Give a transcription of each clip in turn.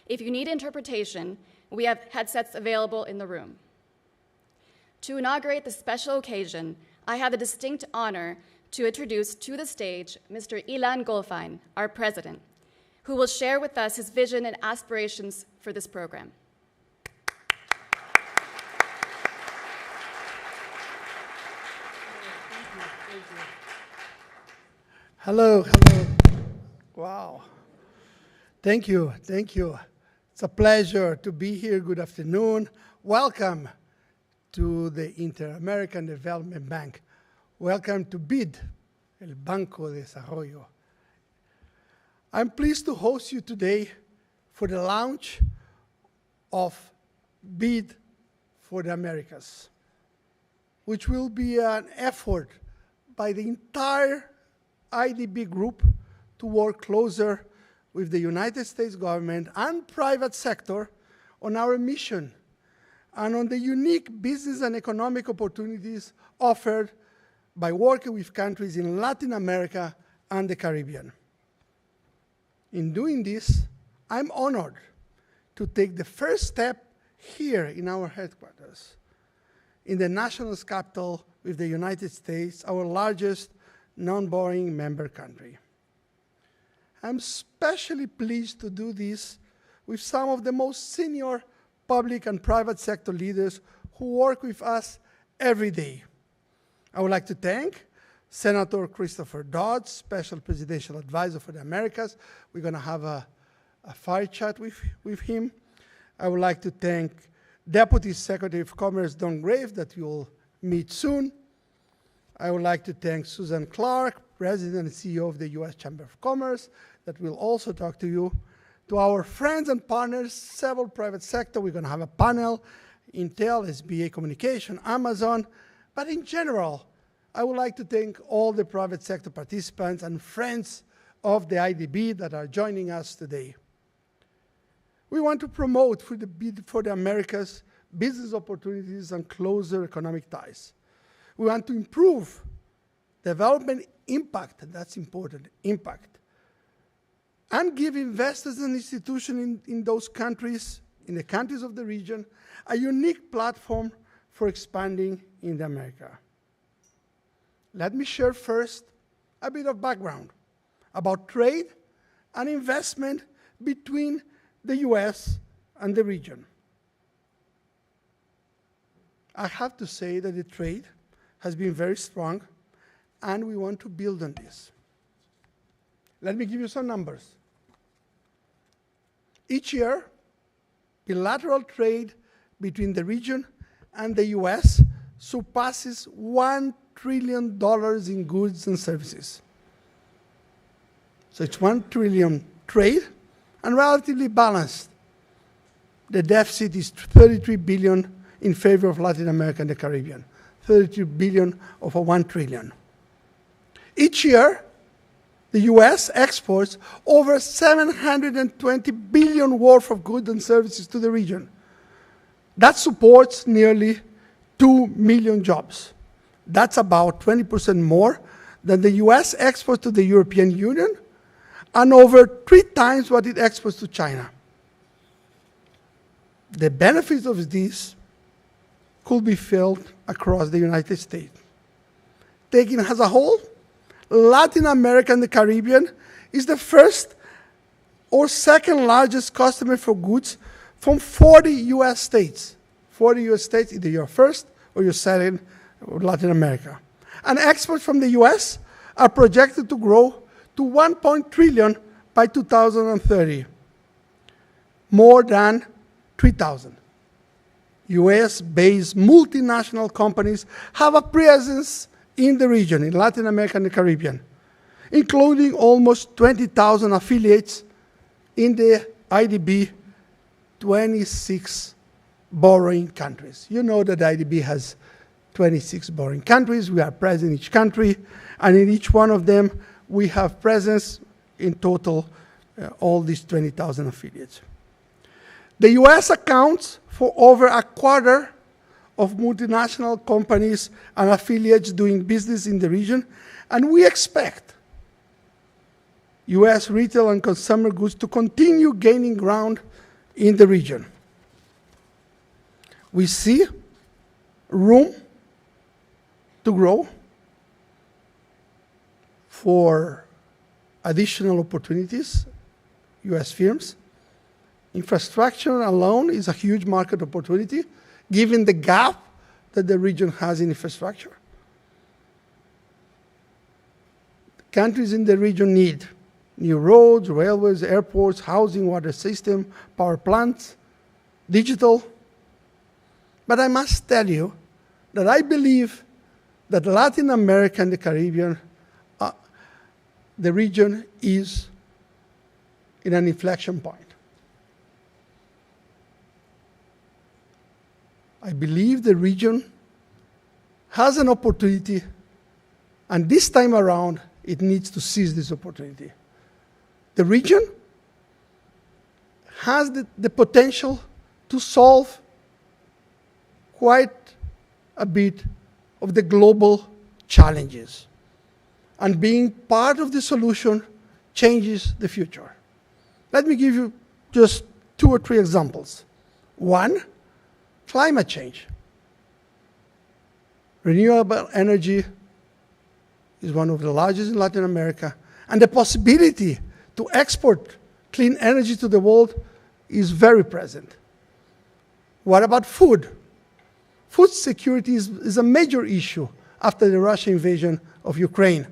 If you need interpretation, we have headsets available in the room. To inaugurate this special occasion, I have the distinct honor to introduce to the stage Mr. Ilan Goldfajn, our president, who will share with us his vision and aspirations for this program. Hello, hello. Wow. Thank you, thank you. It's a pleasure to be here. Good afternoon. Welcome to the Inter-American Development Bank. Welcome to BID, el Banco de Desarrollo. I'm pleased to host you today for the launch of BID for the Americas, which will be an effort by the entire IDB Group to work closer with the United States government and private sector on our mission and on the unique business and economic opportunities offered by working with countries in Latin America and the Caribbean. In doing this, I'm honored to take the first step here in our headquarters, in the national capital with the United States, our largest non-borrowing member country. I'm especially pleased to do this with some of the most senior public and private sector leaders who work with us every day. I would like to thank Senator Christopher Dodd, Special Presidential Advisor for the Americas. We're going to have a fire chat with him. I would like to thank Deputy Secretary of Commerce Don Grave, that you'll meet soon. I would like to thank Susan Clark, President and CEO of the U.S. Chamber of Commerce, that will also talk to you. To our friends and partners, several private sector, we're going to have a panel, Intel, SBA Communication, Amazon. But in general, I would like to thank all the private sector participants and friends of the IDB that are joining us today. We want to promote for the BID for the Americas business opportunities and closer economic ties. We want to improve development impact, that's important, impact, and give investors and institutions in those countries, in the countries of the region, a unique platform for expanding in the America. Let me share first a bit of background about trade and investment between the US and the region. I have to say that the trade has been very strong, and we want to build on this. Let me give you some numbers. Each year, bilateral trade between the region and the US surpasses $1 trillion in goods and services. So it's $1 trillion trade and relatively balanced. The deficit is $33 billion in favor of Latin America and the Caribbean. 32 billion over 1 trillion. Each year, the US exports over 720 billion worth of goods and services to the region. That supports nearly 2 million jobs. That's about 20% more than the US exports to the European Union and over 3 times what it exports to China. The benefits of this could be felt across the United States. Taken as a whole, Latin America and the Caribbean is the first or second largest customer for goods from 40 US states. 40 US states, either you're first or you're second Latin America. And exports from the US are projected to grow to 1 trillion by 2030, more than 3,000. US-based multinational companies have a presence in the region, in Latin America and the Caribbean, including almost 20,000 affiliates in the IDB 26 borrowing countries. You know that the IDB has 26 borrowing countries. We are present in each country, and in each one of them, we have presence in total, all these 20,000 affiliates. The US accounts for over a quarter of multinational companies and affiliates doing business in the region, and we expect US retail and consumer goods to continue gaining ground in the region. We see room to grow for additional opportunities, US firms. Infrastructure alone is a huge market opportunity, given the gap that the region has in infrastructure. Countries in the region need new roads, railways, airports, housing, water system, power plants, digital. But I must tell you that I believe that Latin America and the Caribbean, the region is in an inflection point. I believe the region has an opportunity, and this time around, it needs to seize this opportunity. The region has the potential to solve quite a bit of the global challenges. And being part of the solution changes the future. Let me give you just 2 or 3 examples. One, climate change. Renewable energy is one of the largest in Latin America, and the possibility to export clean energy to the world is very present. What about food? Food security is a major issue after the Russian invasion of Ukraine.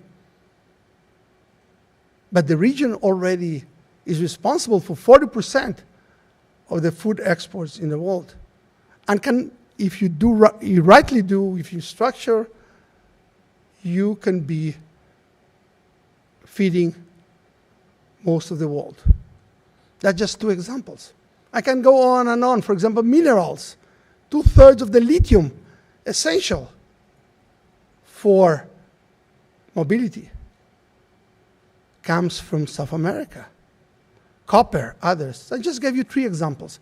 But the region already is responsible for 40% of the food exports in the world. And if you rightly do, if you structure, you can be feeding most of the world. That's just 2 examples. I can go on and on. For example, minerals. 2/3 of the lithium essential for mobility comes from South America. Copper, others. I just gave you 3 examples.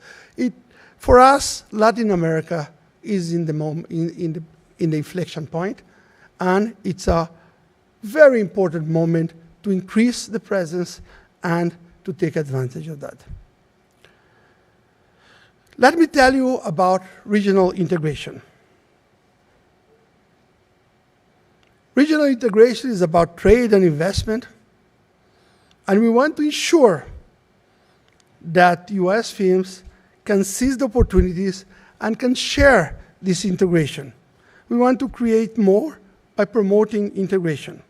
For us, Latin America is in the inflection point, and it's a very important moment to increase the presence and to take advantage of that. Let me tell you about regional integration. Regional integration is about trade and investment, and we want to ensure that US firms can seize the opportunities and can share this integration. We want to create more by promoting integration.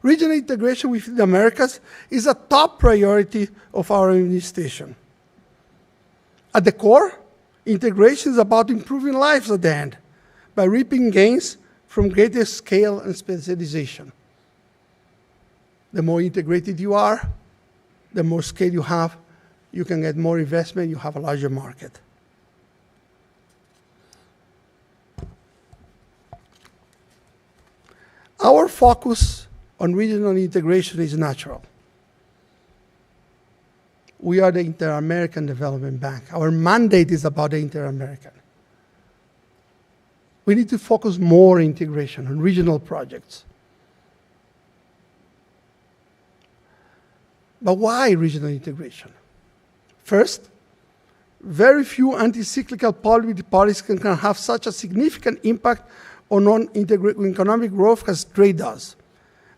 Regional integration with the Americas is a top priority of our administration. At the core, integration is about improving lives at the end by reaping gains from greater scale and specialization. The more integrated you are, the more scale you have, you can get more investment, you have a larger market. Our focus on regional integration is natural. We are the Inter-American Development Bank. Our mandate is about the Inter-American. We need to focus more on integration, on regional projects. But why regional integration? First, very few anti-cyclical policies can have such a significant impact on economic growth as trade does.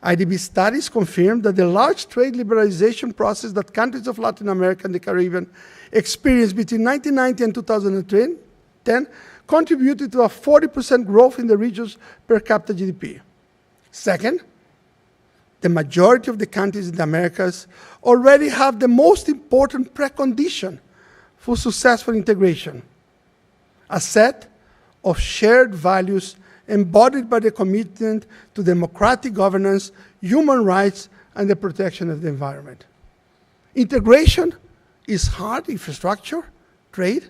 IDB studies confirm that the large trade liberalization process that countries of Latin America and the Caribbean experienced between 1990 and 2010 contributed to a 40% growth in the region's per capita GDP. Second, the majority of the countries in the Americas already have the most important precondition for successful integration: a set of shared values embodied by the commitment to democratic governance, human rights, and the protection of the environment. Integration is hard, infrastructure, trade,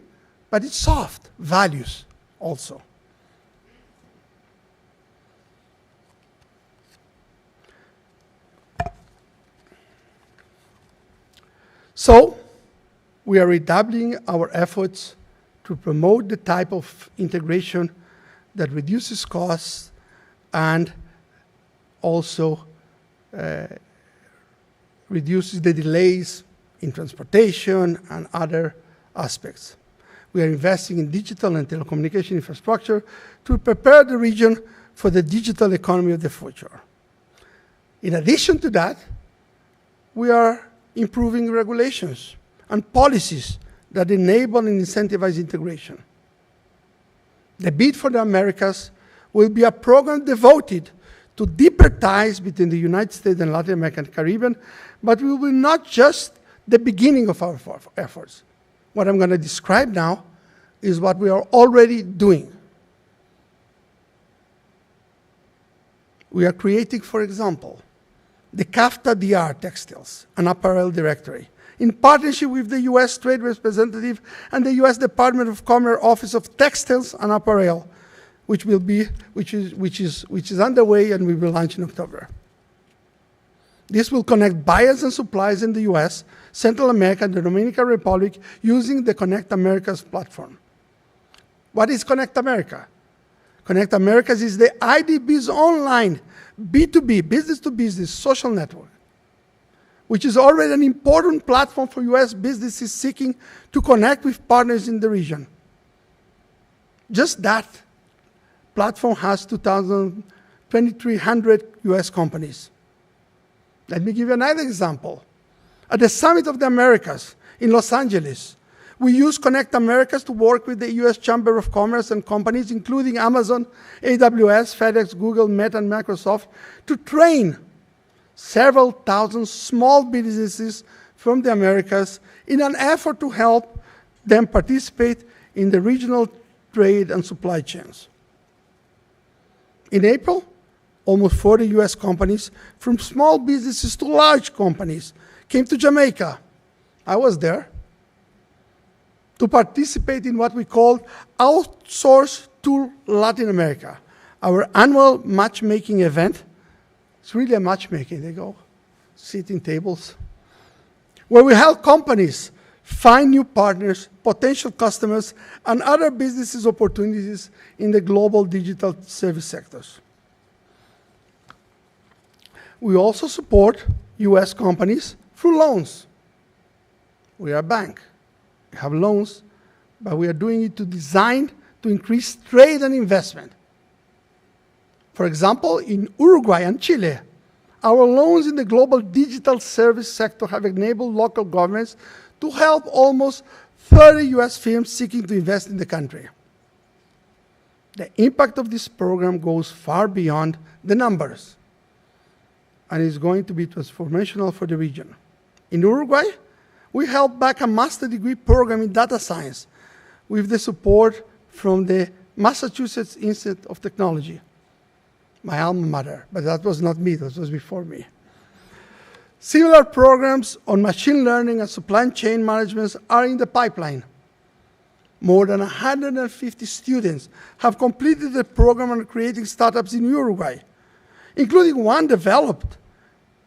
but it's soft, values also. So, we are redoubling our efforts to promote the type of integration that reduces costs and also reduces the delays in transportation and other aspects. We are investing in digital and telecommunication infrastructure to prepare the region for the digital economy of the future. In addition to that, we are improving regulations and policies that enable and incentivize integration. The Bid for the Americas will be a program devoted to deeper ties between the United States and Latin America and Caribbean, but we will not just the beginning of our efforts. What I'm going to describe now is what we are already doing. We are creating, for example, the CAFTA DR Textiles, an apparel directory, in partnership with the U.S. Trade Representative and the U.S. Department of Commerce Office of Textiles and Apparel, which is underway and we will launch in October. This will connect buyers and suppliers in the U.S., Central America, and the Dominican Republic using the Connect Americas platform. What is Connect America? Connect Americas is the IDB's online B2B, business-to-business social network, which is already an important platform for U.S. businesses seeking to connect with partners in the region. Just that platform has 2,300 U.S. companies. Let me give you another example. At the Summit of the Americas in Los Angeles, we use Connect Americas to work with the U.S. Chamber of Commerce and companies, including Amazon, AWS, FedEx, Google, Meta, and Microsoft, to train several thousand small businesses from the Americas in an effort to help them participate in the regional trade and supply chains. In April, almost 40 U.S. companies, from small businesses to large companies, came to Jamaica. I was there to participate in what we call Outsource to Latin America, our annual matchmaking event. It's really a matchmaking. They go sit in tables where we help companies find new partners, potential customers, and other business opportunities in the global digital service sectors. We also support U.S. companies through loans. We are a bank. We have loans, but we are doing it to design to increase trade and investment. For example, in Uruguay and Chile, our loans in the global digital service sector have enabled local governments to help almost 30 U.S. firms seeking to invest in the country. The impact of this program goes far beyond the numbers and is going to be transformational for the region. In Uruguay, we helped back a master's degree program in data science with the support from the Massachusetts Institute of Technology, my alma mater, but that was not me, that was before me. Similar programs on machine learning and supply chain management are in the pipeline. More than 150 students have completed the program and are creating startups in Uruguay, including one developed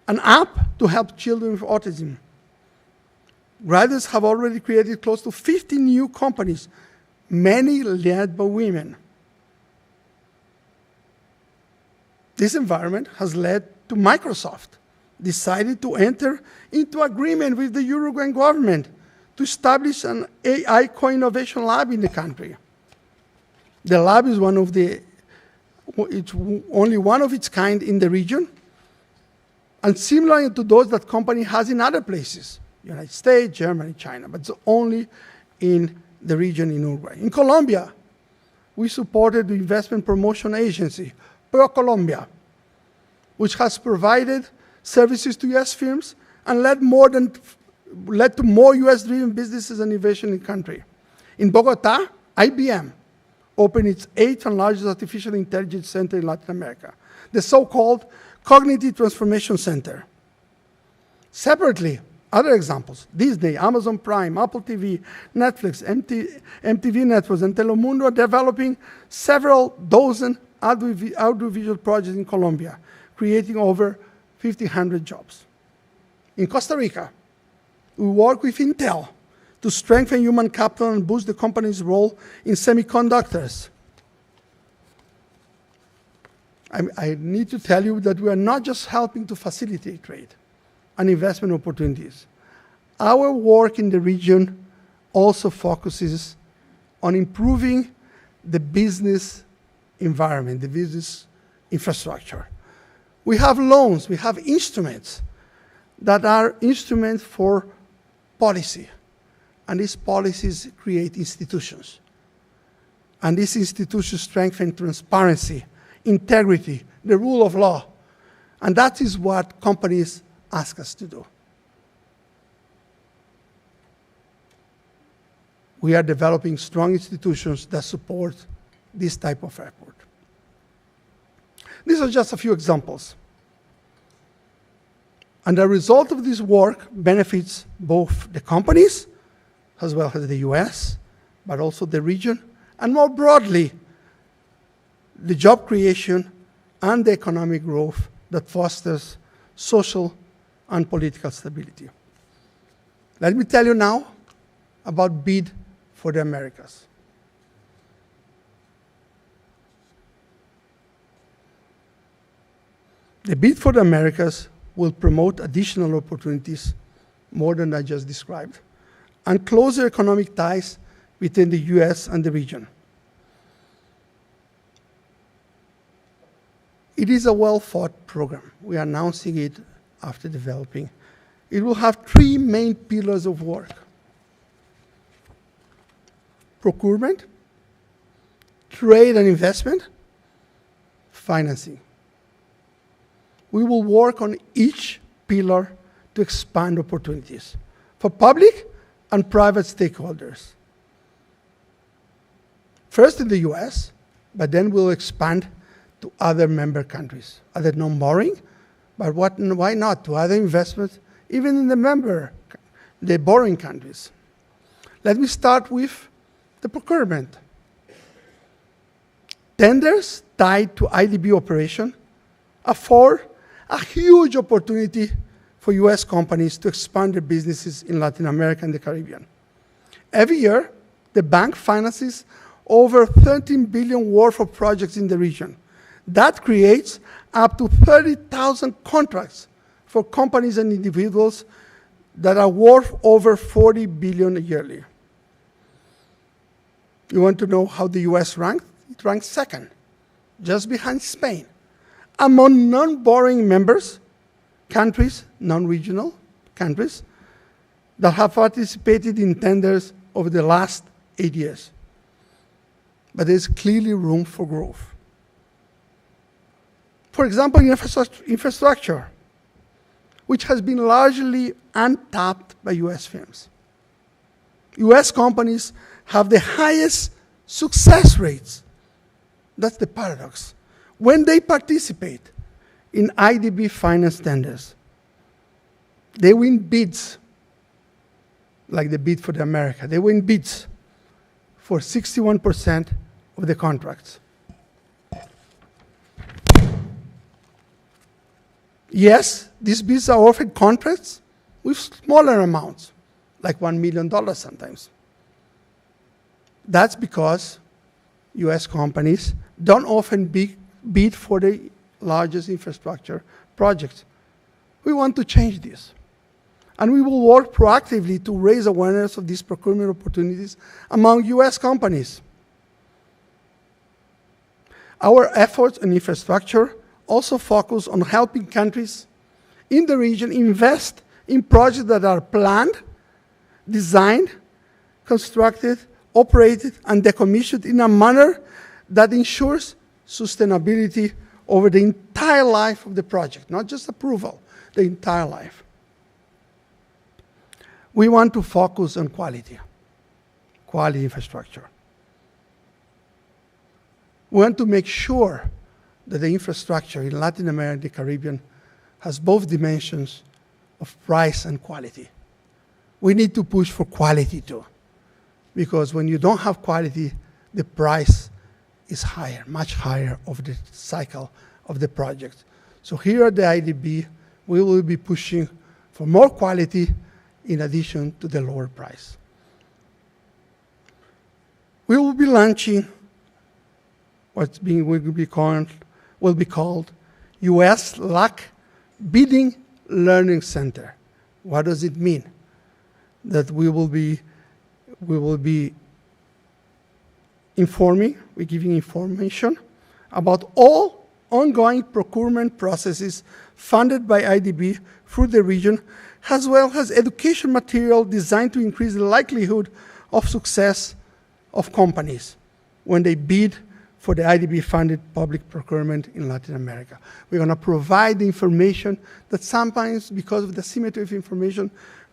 an app to help children with autism. Graduates have already created close to 50 new companies, many led by women. This environment has led to Microsoft decided to enter into agreement with the Uruguayan government to establish an AI co-innovation lab in the country. The lab is it's only one of its kind in the region, and similar to those that company has in other places, United States, Germany, China, but it's only in the region in Uruguay. In Colombia, we supported the investment promotion agency, ProColombia, which has provided services to U.S. firms and led to more U.S.-driven businesses and innovation in the country. In Bogota, IBM opened its 8th and largest artificial intelligence center in Latin America, the so-called Cognitive Transformation Center. Separately, other examples, Disney, Amazon Prime, Apple TV, Netflix, MTV Networks, and Telemundo are developing several dozen audiovisual projects in Colombia, creating over 1,500 jobs. In Costa Rica, we work with Intel to strengthen human capital and boost the company's role in semiconductors. I need to tell you that we are not just helping to facilitate trade and investment opportunities. Our work in the region also focuses on improving the business environment, the business infrastructure. We have loans, we have instruments that are instruments for policy. And these policies create institutions. And these institutions strengthen transparency, integrity, the rule of law. And that is what companies ask us to do. We are developing strong institutions that support this type of effort. These are just a few examples. And the result of this work benefits both the companies, as well as the US, but also the region, and more broadly, the job creation and the economic growth that fosters social and political stability. Let me tell you now about BID for the Americas. The BID for the Americas will promote additional opportunities, more than I just described, and closer economic ties between the US and the region. It is a well-thought program. We are announcing it after developing. It will have three main pillars of work: procurement, trade and investment, financing. We will work on each pillar to expand opportunities for public and private stakeholders. First in the US, but then we'll expand to other member countries, other non-borrowing, but why not to other investments, even in the borrowing countries. Let me start with the procurement. Tenders tied to IDB operation afford a huge opportunity for US companies to expand their businesses in Latin America and the Caribbean. Every year, the bank finances over $13 billion worth of projects in the region. That creates up to 30,000 contracts for companies and individuals that are worth over $40 billion yearly. You want to know how the US ranked? It ranked second, just behind Spain. Among non-borrowing members, countries, non-regional countries, that have participated in tenders over the last 8 years. But there's clearly room for growth. For example, in infrastructure, which has been largely untapped by US firms. US companies have the highest success rates. That's the paradox. When they participate in IDB finance tenders, they win bids, like the bid for the America. They win bids for 61% of the contracts. Yes, these bids are often contracts with smaller amounts, like $1 million sometimes. That's because US companies don't often bid for the largest infrastructure projects. We want to change this. And we will work proactively to raise awareness of these procurement opportunities among US companies. Our efforts in infrastructure also focus on helping countries in the region invest in projects that are planned, designed, constructed, operated, and decommissioned in a manner that ensures sustainability over the entire life of the project, not just approval, the entire life. We want to focus on quality infrastructure. We want to make sure that the infrastructure in Latin America and the Caribbean has both dimensions of price and quality. We need to push for quality too, because when you don't have quality, the price is higher, much higher of the cycle of the project. So here at the IDB, we will be pushing for more quality in addition to the lower price. We will be launching will be called US LAC Bidding Learning Center. What does it mean? That we will be we will be we're giving information about all ongoing procurement processes funded by IDB through the region, as well as education material designed to increase the likelihood of success of companies when they bid for the IDB-funded public procurement in Latin America. We're going to provide the information that sometimes, because of the asymmetry of information,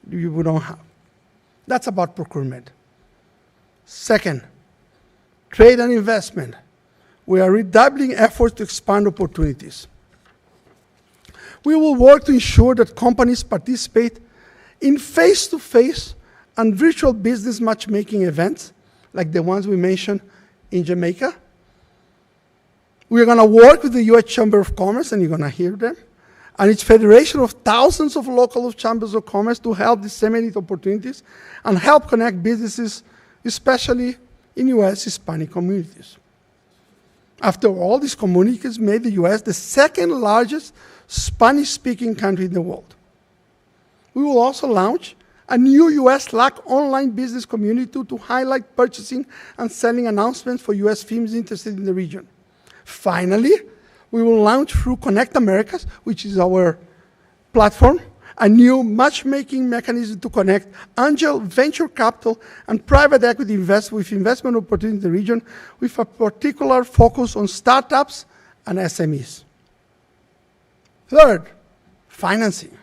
you don't have. That's about procurement. Second, trade and investment. We are redoubling efforts to expand opportunities. We will work to ensure that companies participate in face-to-face and virtual business matchmaking events, like the ones we mentioned in Jamaica. We're going to work with the U.S. Chamber of Commerce, and you're going to hear them, and its federation of thousands of local chambers of commerce to help disseminate opportunities and help connect businesses, especially in U.S. Hispanic communities. After all, these communities made the U.S. the second largest Spanish-speaking country in the world. We will also launch a new U.S. LAC online business community to highlight purchasing and selling announcements for U.S. firms interested in the region. Finally, we will launch through Connect Americas, which is our platform, a new matchmaking mechanism to connect angel, venture capital, and private equity investors with investment opportunities in the region, with a particular focus on startups and SMEs. Third, financing.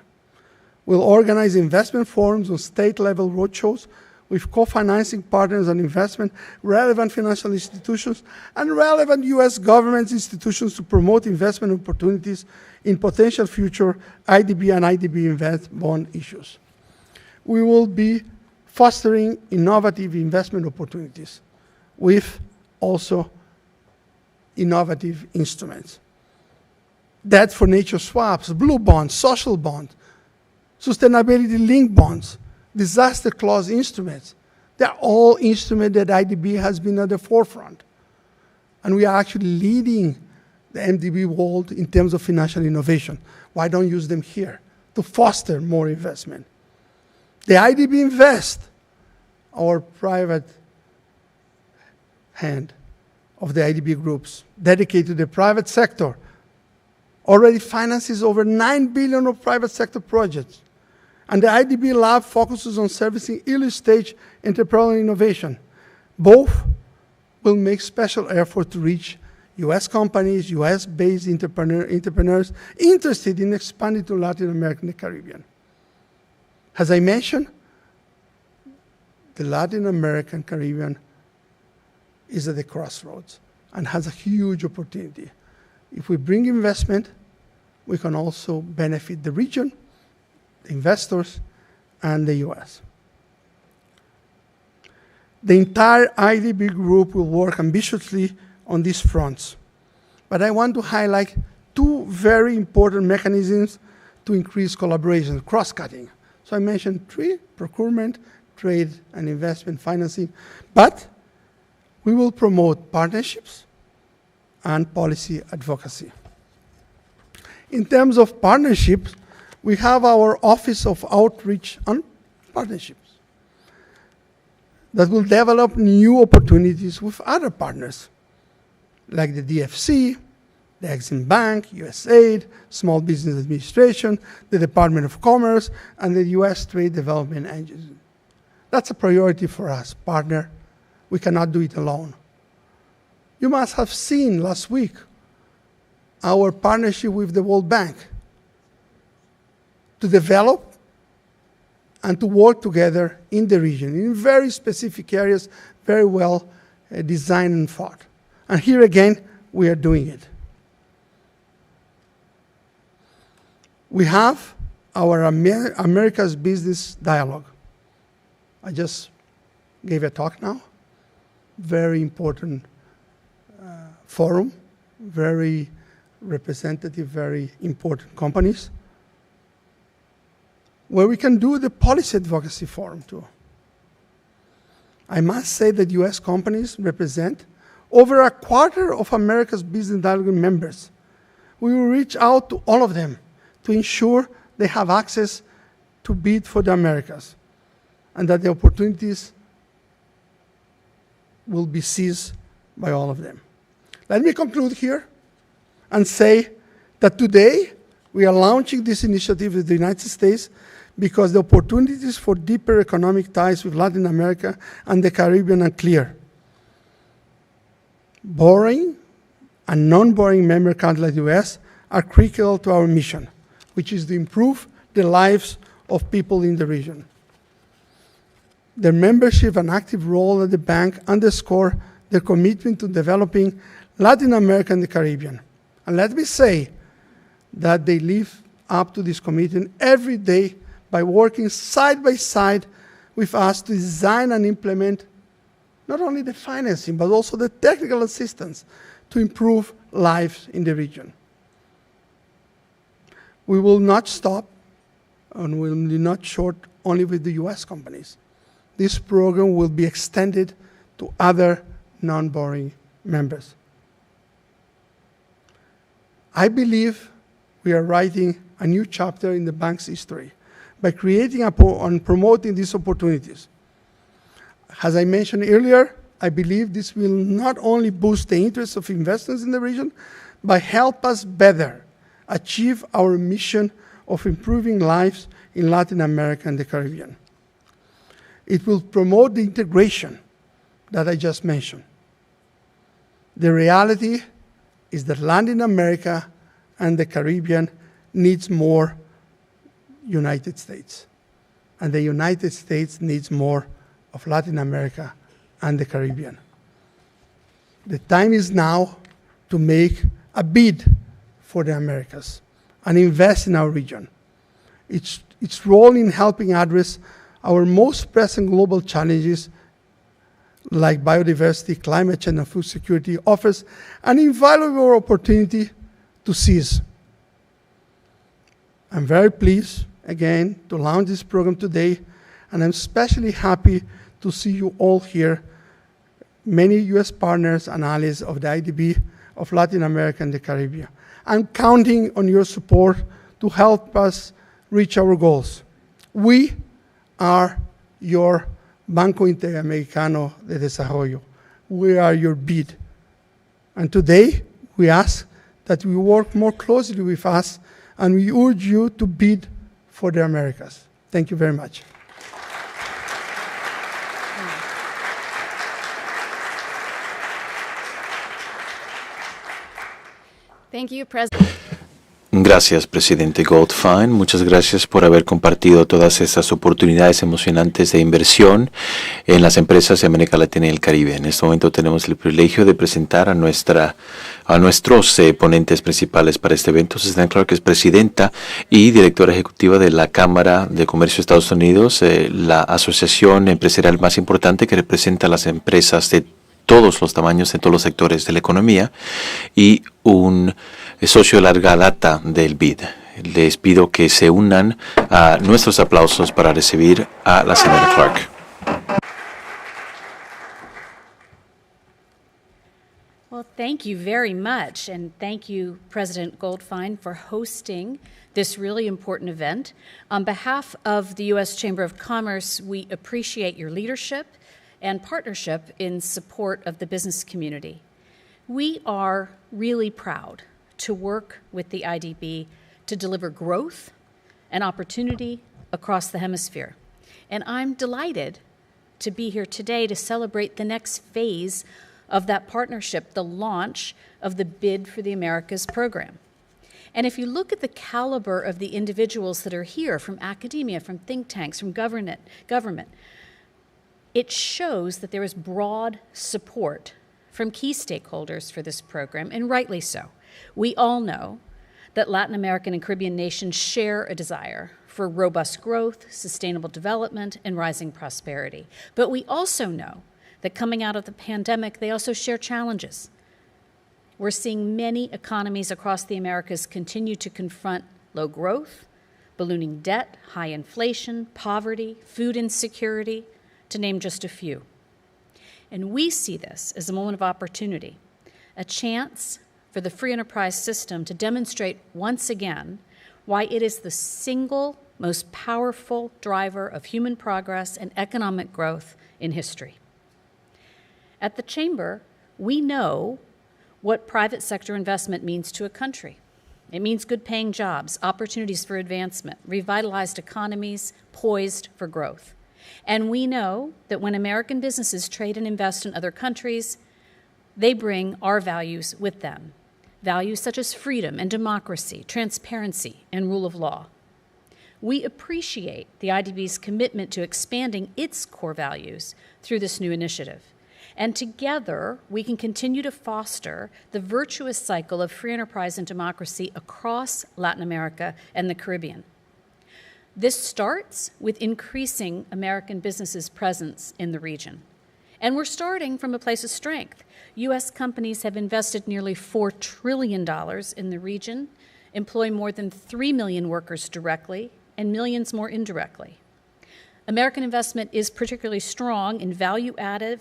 We'll organize investment forums on state-level roadshows with co-financing partners and investment, relevant financial institutions, and relevant U.S. government institutions to promote investment opportunities in potential future IDB and IDB Invest bond issues. We will be fostering innovative investment opportunities with also innovative instruments. Debt for nature swaps, blue bonds, social bonds, sustainability-linked bonds, disaster clause instruments. They're all instruments that IDB has been at the forefront. And we are actually leading the MDB world in terms of financial innovation. Why don't use them here to foster more investment? The IDB Invest, our private hand of the IDB groups, dedicated to the private sector, already finances over $9 billion of private sector projects. And the IDB Lab focuses on servicing early-stage entrepreneurial innovation. Both will make special effort to reach U.S. companies, U.S.-based entrepreneurs interested in expanding to Latin America and the Caribbean. As I mentioned, the Latin American Caribbean is at the crossroads and has a huge opportunity. If we bring investment, we can also benefit the region, the investors, and the U.S. The entire IDB group will work ambitiously on these fronts. But I want to highlight two very important mechanisms to increase collaboration, cross-cutting. So I mentioned three: procurement, trade, and investment financing. But we will promote partnerships and policy advocacy. In terms of partnerships, we have our Office of Outreach and Partnerships that will develop new opportunities with other partners, like the DFC, the Exim Bank, USAID, Small Business Administration, the Department of Commerce, and the U.S. Trade Development Agency. That's a priority for us, partner. We cannot do it alone. You must have seen last week our partnership with the World Bank to develop and to work together in the region in very specific areas, very well designed and thought. And here again, we are doing it. We have our America's Business Dialogue. I just gave a talk now. Very important forum, very representative, very important companies, where we can do the policy advocacy forum too. I must say that U.S. companies represent over a quarter of America's Business Dialogue members. We will reach out to all of them to ensure they have access to bid for the Americas and that the opportunities will be seized by all of them. Let me conclude here and say that today we are launching this initiative in the United States because the opportunities for deeper economic ties with Latin America and the Caribbean are clear. Borrowing and non-borrowing member countries like the US are critical to our mission, which is to improve the lives of people in the region. Their membership and active role at the bank underscore their commitment to developing Latin America and the Caribbean. And let me say that they live up to this commitment every day by working side by side with us to design and implement not only the financing, but also the technical assistance to improve lives in the region. We will not stop and we will not short only with the US companies. This program will be extended to other non-borrowing members. I believe we are writing a new chapter in the bank's history by creating and promoting these opportunities. As I mentioned earlier, I believe this will not only boost the interest of investors in the region, but help us better achieve our mission of improving lives in Latin America and the Caribbean. It will promote the integration that I just mentioned. The reality is that Latin America and the Caribbean needs more United States, and the United States needs more of Latin America and the Caribbean. The time is now to make a bid for the Americas and invest in our region. Its role in helping address our most pressing global challenges like biodiversity, climate change, and food security offers an invaluable opportunity to seize. I'm very pleased, again, to launch this program today, and I'm especially happy to see you all here, many US partners and allies of the IDB of Latin America and the Caribbean. I'm counting on your support to help us reach our goals. We are your Banco Interamericano de Desarrollo. We are your bid. And today, we ask that you work more closely with us, and we urge you to bid for the Americas. Thank you very much. Thank you, President. Gracias, presidente Goldfajn. Muchas gracias por haber compartido todas estas oportunidades emocionantes de inversión en las empresas de América Latina y el Caribe. En este momento tenemos el privilegio de presentar a nuestros ponentes principales para este evento. Susan Clark es presidenta y directora ejecutiva de la Cámara de Comercio de Estados Unidos, la asociación empresarial más importante que representa a las empresas de todos los tamaños en todos los sectores de la economía, y un socio de larga data del BID. Les pido que se unan a nuestros aplausos para recibir a la señora Clark. Well, thank you very much, and thank you, President Goldfajn, for hosting this really important event. On behalf of the U.S. Chamber of Commerce, we appreciate your leadership and partnership in support of the business community. We are really proud to work with the IDB to deliver growth and opportunity across the hemisphere. And I'm delighted to be here today to celebrate the next phase of that partnership, the launch of the Bid for the Americas program. And if you look at the caliber of the individuals that are here, from academia, from think tanks, from government, it shows that there is broad support from key stakeholders for this program, and rightly so. We all know that Latin American and Caribbean nations share a desire for robust growth, sustainable development, and rising prosperity. But we also know that coming out of the pandemic, they also share challenges. We're seeing many economies across the Americas continue to confront low growth, ballooning debt, high inflation, poverty, food insecurity, to name just a few. And we see this as a moment of opportunity, a chance for the free enterprise system to demonstrate once again why it is the single most powerful driver of human progress and economic growth in history. At the Chamber, we know what private sector investment means to a country. It means good-paying jobs, opportunities for advancement, revitalized economies poised for growth. And we know that when American businesses trade and invest in other countries, they bring our values with them, values such as freedom and democracy, transparency, and rule of law. We appreciate the IDB's commitment to expanding its core values through this new initiative. And together, we can continue to foster the virtuous cycle of free enterprise and democracy across Latin America and the Caribbean. This starts with increasing American businesses' presence in the region. And we're starting from a place of strength. U.S. companies have invested nearly $4 trillion in the region, employ more than 3 million workers directly, and millions more indirectly. American investment is particularly strong in value-added,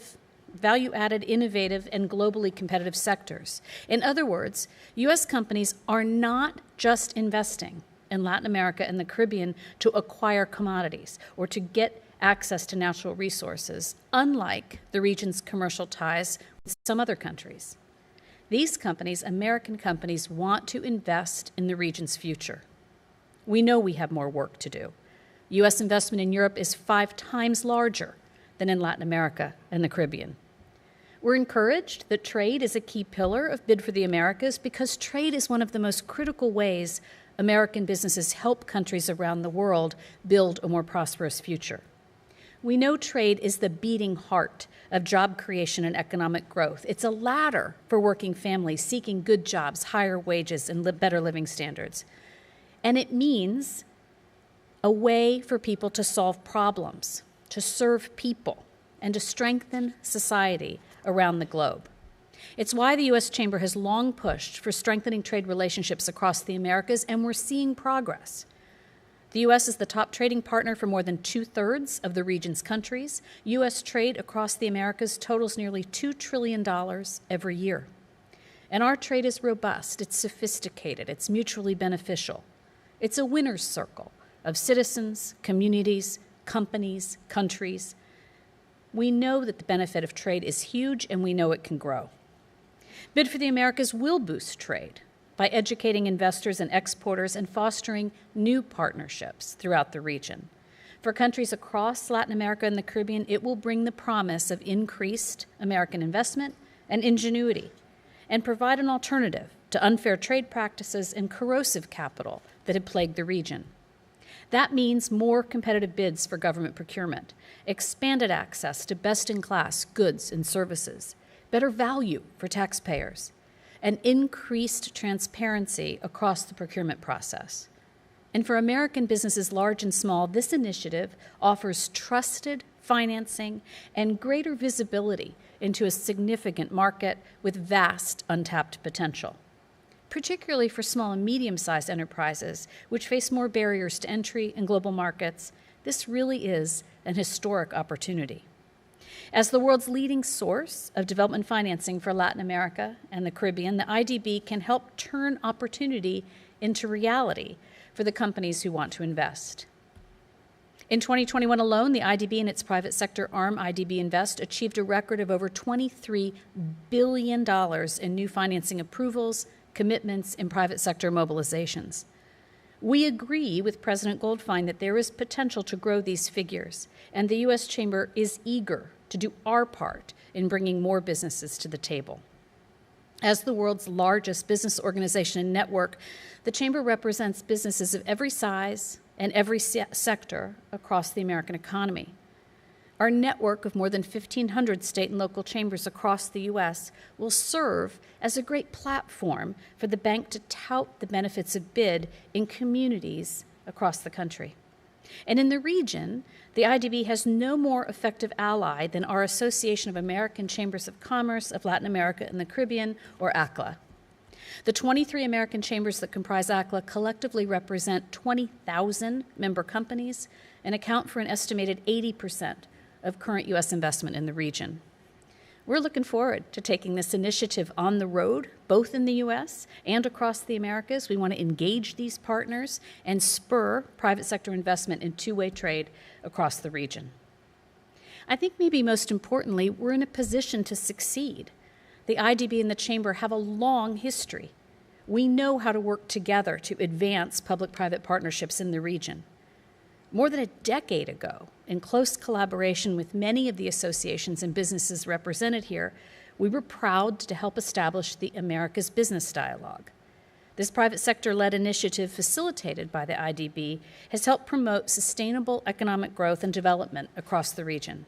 innovative, and globally competitive sectors. In other words, U.S. companies are not just investing in Latin America and the Caribbean to acquire commodities or to get access to natural resources, unlike the region's commercial ties with some other countries. These companies, American companies, want to invest in the region's future. We know we have more work to do. U.S. investment in Europe is 5 times larger than in Latin America and the Caribbean. We're encouraged that trade is a key pillar of Bid for the Americas because trade is one of the most critical ways American businesses help countries around the world build a more prosperous future. We know trade is the beating heart of job creation and economic growth. It's a ladder for working families seeking good jobs, higher wages, and better living standards. And it means a way for people to solve problems, to serve people, and to strengthen society around the globe. It's why the U.S. Chamber has long pushed for strengthening trade relationships across the Americas, and we're seeing progress. The U.S. is the top trading partner for more than 2/3 of the region's countries. U.S. trade across the Americas totals nearly $2 trillion every year. And our trade is robust, it's sophisticated, it's mutually beneficial. It's a winner's circle of citizens, communities, companies, countries. We know that the benefit of trade is huge, and we know it can grow. Bid for the Americas will boost trade by educating investors and exporters and fostering new partnerships throughout the region. For countries across Latin America and the Caribbean, it will bring the promise of increased American investment and ingenuity and provide an alternative to unfair trade practices and corrosive capital that had plagued the region. That means more competitive bids for government procurement, expanded access to best-in-class goods and services, better value for taxpayers, and increased transparency across the procurement process. And for American businesses large and small, this initiative offers trusted financing and greater visibility into a significant market with vast untapped potential, particularly for small and medium-sized enterprises, which face more barriers to entry in global markets. This really is an historic opportunity. As the world's leading source of development financing for Latin America and the Caribbean, the IDB can help turn opportunity into reality for the companies who want to invest. In 2021 alone, the IDB and its private sector arm, IDB Invest, achieved a record of over $23 billion in new financing approvals, commitments, and private sector mobilizations. We agree with President Goldfajn that there is potential to grow these figures, and the U.S. Chamber is eager to do our part in bringing more businesses to the table. As the world's largest business organization and network, the Chamber represents businesses of every size and every sector across the American economy. Our network of more than 1,500 state and local chambers across the U.S. will serve as a great platform for the bank to tout the benefits of BID in communities across the country. And in the region, the IDB has no more effective ally than our Association of American Chambers of Commerce of Latin America and the Caribbean, or ACLA. The 23 American chambers that comprise ACLA collectively represent 20,000 member companies and account for an estimated 80% of current U.S. investment in the region. We're looking forward to taking this initiative on the road, both in the U.S. and across the Americas. We want to engage these partners and spur private sector investment in two-way trade across the region. I think maybe most importantly, we're in a position to succeed. The IDB and the Chamber have a long history. We know how to work together to advance public-private partnerships in the region. More than a decade ago, in close collaboration with many of the associations and businesses represented here, we were proud to help establish the Americas Business Dialogue. This private sector-led initiative facilitated by the IDB has helped promote sustainable economic growth and development across the region.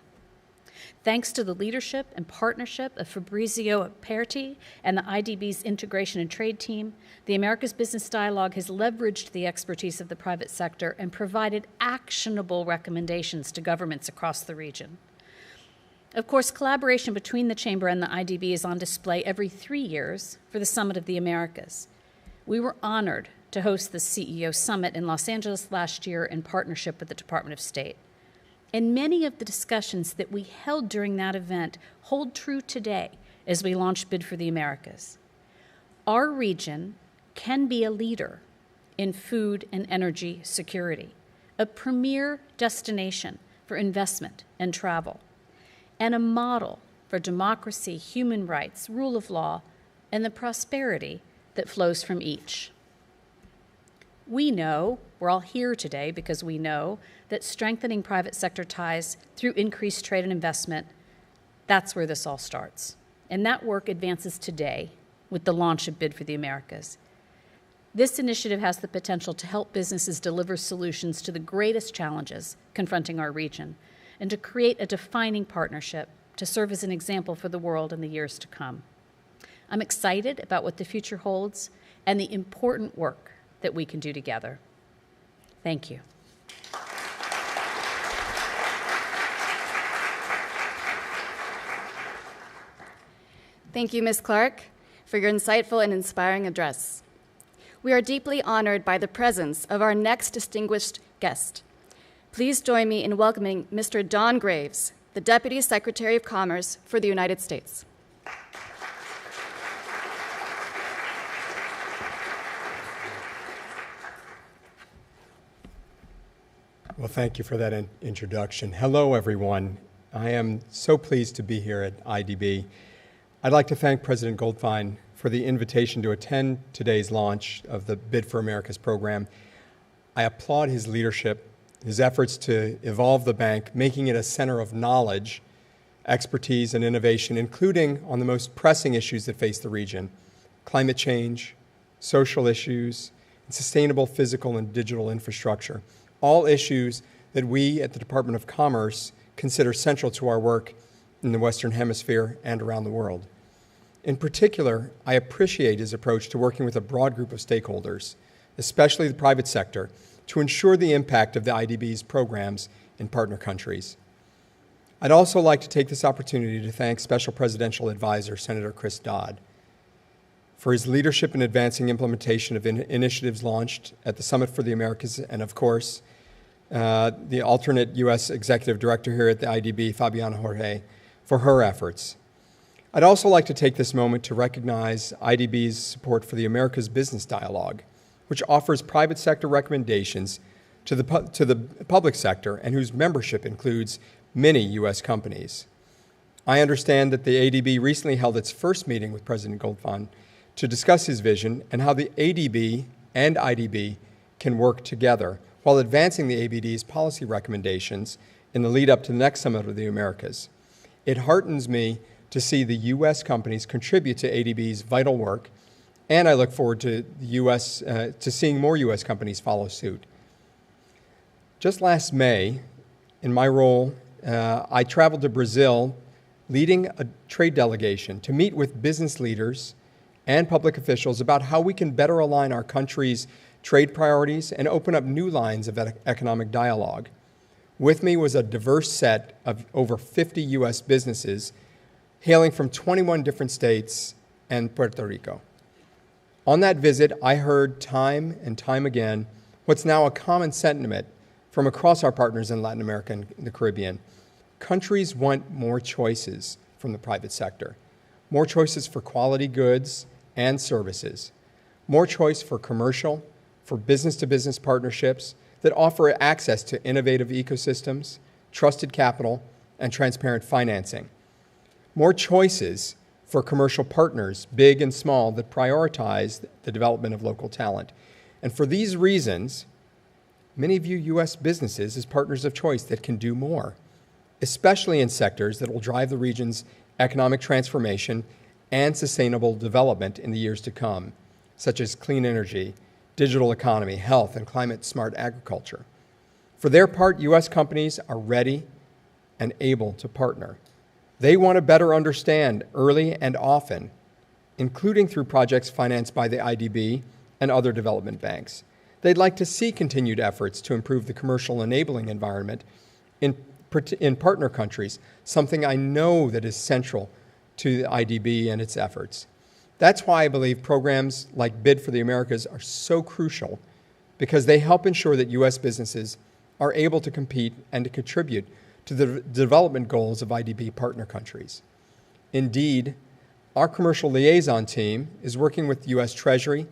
Thanks to the leadership and partnership of Fabrizio Aperti and the IDB's Integration and Trade team, the Americas Business Dialogue has leveraged the expertise of the private sector and provided actionable recommendations to governments across the region. Of course, collaboration between the Chamber and the IDB is on display every 3 years for the Summit of the Americas. We were honored to host the CEO Summit in Los Angeles last year in partnership with the Department of State. And many of the discussions that we held during that event hold true today as we launch Bid for the Americas. Our region can be a leader in food and energy security, a premier destination for investment and travel, and a model for democracy, human rights, rule of law, and the prosperity that flows from each. We know, we're all here today because we know that strengthening private sector ties through increased trade and investment, that's where this all starts. And that work advances today with the launch of Bid for the Americas. This initiative has the potential to help businesses deliver solutions to the greatest challenges confronting our region and to create a defining partnership to serve as an example for the world in the years to come. I'm excited about what the future holds and the important work that we can do together. Thank you. Thank you, Ms. Clark, for your insightful and inspiring address. We are deeply honored by the presence of our next distinguished guest. Please join me in welcoming Mr. Don Graves, the Deputy Secretary of Commerce for the United States. Well, thank you for that introduction. Hello, everyone. I am so pleased to be here at IDB. I'd like to thank President Goldfajn for the invitation to attend today's launch of the Bid for Americas program. I applaud his leadership, his efforts to evolve the bank, making it a center of knowledge, expertise, and innovation, including on the most pressing issues that face the region: climate change, social issues, and sustainable physical and digital infrastructure. All issues that we at the Department of Commerce consider central to our work in the Western Hemisphere and around the world. In particular, I appreciate his approach to working with a broad group of stakeholders, especially the private sector, to ensure the impact of the IDB's programs in partner countries. I'd also like to take this opportunity to thank Special Presidential Advisor Senator Chris Dodd for his leadership in advancing implementation of initiatives launched at the Summit for the Americas, and of course, the alternate U.S. Executive Director here at the IDB, Fabiana Jorge, for her efforts. I'd also like to take this moment to recognize IDB's support for the Americas Business Dialogue, which offers private sector recommendations to the public sector and whose membership includes many U.S. companies. I understand that the ADB recently held its first meeting with President Goldfajn to discuss his vision and how the ADB and IDB can work together while advancing the ABD's policy recommendations in the lead up to the next Summit of the Americas. It heartens me to see the U.S. companies contribute to ADB's vital work, and I look forward to seeing more U.S. companies follow suit. Just last May, in my role, I traveled to Brazil leading a trade delegation to meet with business leaders and public officials about how we can better align our country's trade priorities and open up new lines of economic dialogue. With me was a diverse set of over 50 U.S. businesses hailing from 21 different states and Puerto Rico. On that visit, I heard time and time again what's now a common sentiment from across our partners in Latin America and the Caribbean. Countries want more choices from the private sector, more choices for quality goods and services, more choice for commercial, for business-to-business partnerships that offer access to innovative ecosystems, trusted capital, and transparent financing. More choices for commercial partners, big and small, that prioritize the development of local talent. And for these reasons, many view U.S. businesses as partners of choice that can do more, especially in sectors that will drive the region's economic transformation and sustainable development in the years to come, such as clean energy, digital economy, health, and climate-smart agriculture. For their part, U.S. companies are ready and able to partner. They want to better understand early and often, including through projects financed by the IDB and other development banks. They'd like to see continued efforts to improve the commercial enabling environment in partner countries, something I know that is central to the IDB and its efforts. That's why I believe programs like Bid for the Americas are so crucial, because they help ensure that U.S. businesses are able to compete and to contribute to the development goals of IDB partner countries. Indeed, our commercial liaison team is working with the U.S. Treasury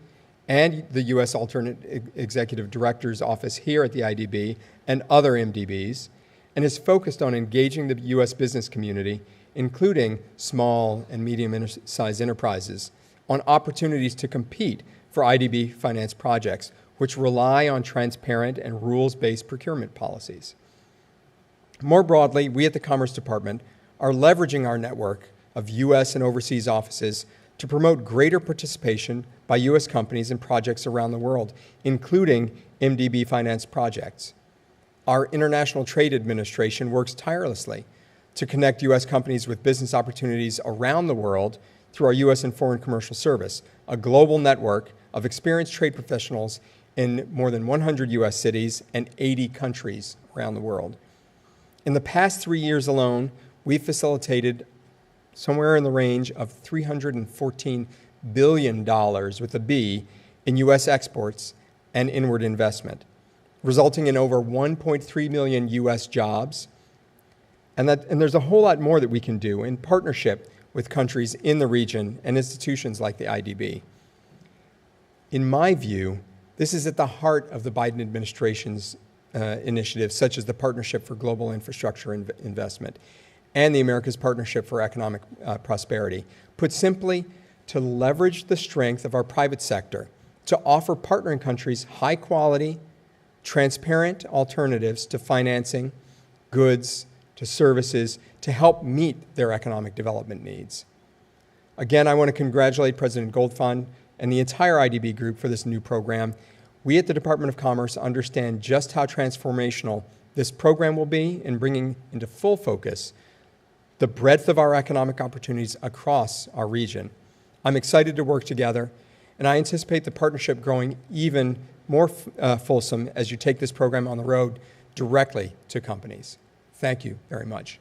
and the U.S. Alternate Executive Director's Office here at the IDB and other MDBs, and is focused on engaging the U.S. business community, including small and medium-sized enterprises, on opportunities to compete for IDB finance projects, which rely on transparent and rules-based procurement policies. More broadly, we at the Commerce Department are leveraging our network of U.S. and overseas offices to promote greater participation by U.S. companies in projects around the world, including MDB finance projects. Our International Trade Administration works tirelessly to connect U.S. companies with business opportunities around the world through our U.S. and Foreign Commercial Service, a global network of experienced trade professionals in more than 100 U.S. cities and 80 countries around the world. In the past 3 years alone, we've facilitated somewhere in the range of $314 billion with a B in U.S. exports and inward investment, resulting in over 1.3 million U.S. jobs. And there's a whole lot more that we can do in partnership with countries in the region and institutions like the IDB. In my view, this is at the heart of the Biden administration's initiatives, such as the Partnership for Global Infrastructure Investment and the America's Partnership for Economic Prosperity. Put simply, to leverage the strength of our private sector to offer partnering countries high-quality, transparent alternatives to financing, goods, to services, to help meet their economic development needs. Again, I want to congratulate President Goldfajn and the entire IDB Group for this new program. We at the Department of Commerce understand just how transformational this program will be in bringing into full focus the breadth of our economic opportunities across our region. I'm excited to work together, and I anticipate the partnership growing even more fulsome as you take this program on the road directly to companies. Thank you very much.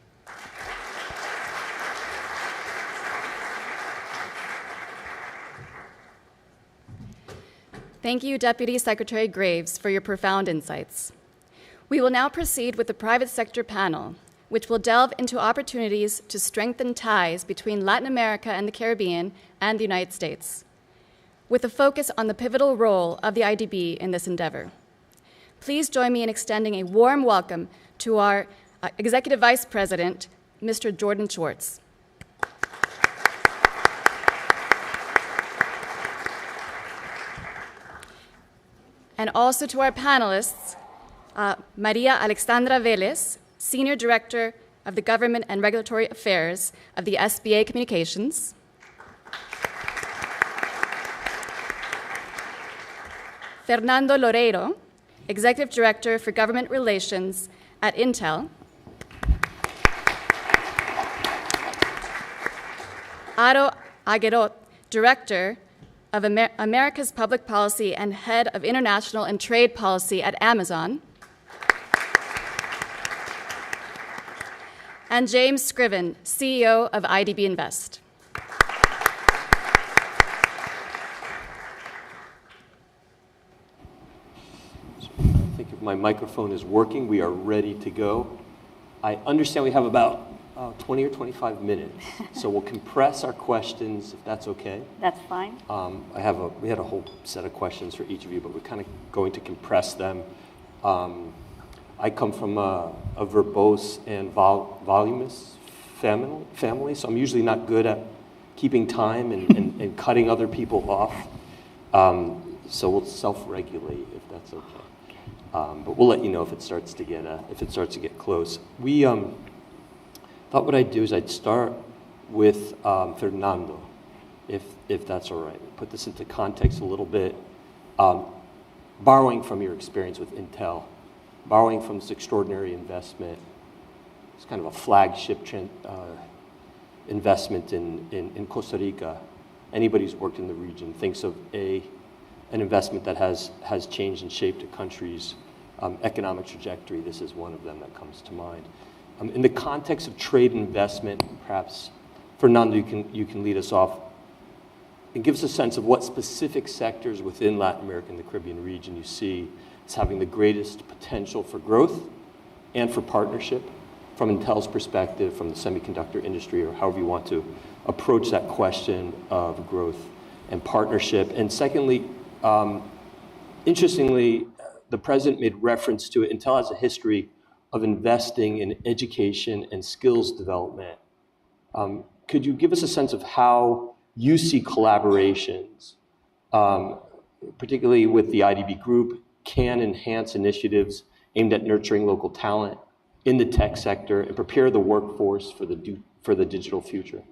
Thank you, Deputy Secretary Graves, for your profound insights. We will now proceed with the private sector panel, which will delve into opportunities to strengthen ties between Latin America and the Caribbean and the United States, with a focus on the pivotal role of the IDB in this endeavor. Please join me in extending a warm welcome to our Executive Vice President, Mr. Jordan Schwartz. And also to our panelists, Maria Alexandra Vélez, Senior Director of the Government and Regulatory Affairs of the SBA Communications. Fernando Loreiro, Executive Director for Government Relations at Intel. Aro Aguerot, Director of America's Public Policy and Head of International and Trade Policy at Amazon. And James Scriven, CEO of IDB Invest. I think if my microphone is working, we are ready to go. I understand we have about 20 or 25 minutes, so we'll compress our questions, if that's okay. That's fine. We had a whole set of questions for each of you, but we're kind of going to compress them. I come from a verbose and voluminous family, so I'm usually not good at keeping time and cutting other people off. So we'll self-regulate if that's okay. But we'll let you know if it starts to get close. We thought what I'd do is I'd start with Fernando, if that's all right. Put this into context a little bit. Borrowing from your experience with Intel, borrowing from this extraordinary investment, it's kind of a flagship investment in Costa Rica. Anybody who's worked in the region thinks of an investment that has changed and shaped a country's economic trajectory. This is one of them that comes to mind. In the context of trade investment, perhaps, Fernando, you can lead us off and give us a sense of what specific sectors within Latin America and the Caribbean region you see as having the greatest potential for growth and for partnership from Intel's perspective, from the semiconductor industry, or however you want to approach that question of growth and partnership. And secondly, interestingly, the president made reference to it. Intel has a history of investing in education and skills development. Could you give us a sense of how you see collaborations, particularly with the IDB Group, can enhance initiatives aimed at nurturing local talent in the tech sector and prepare the workforce for the digital future?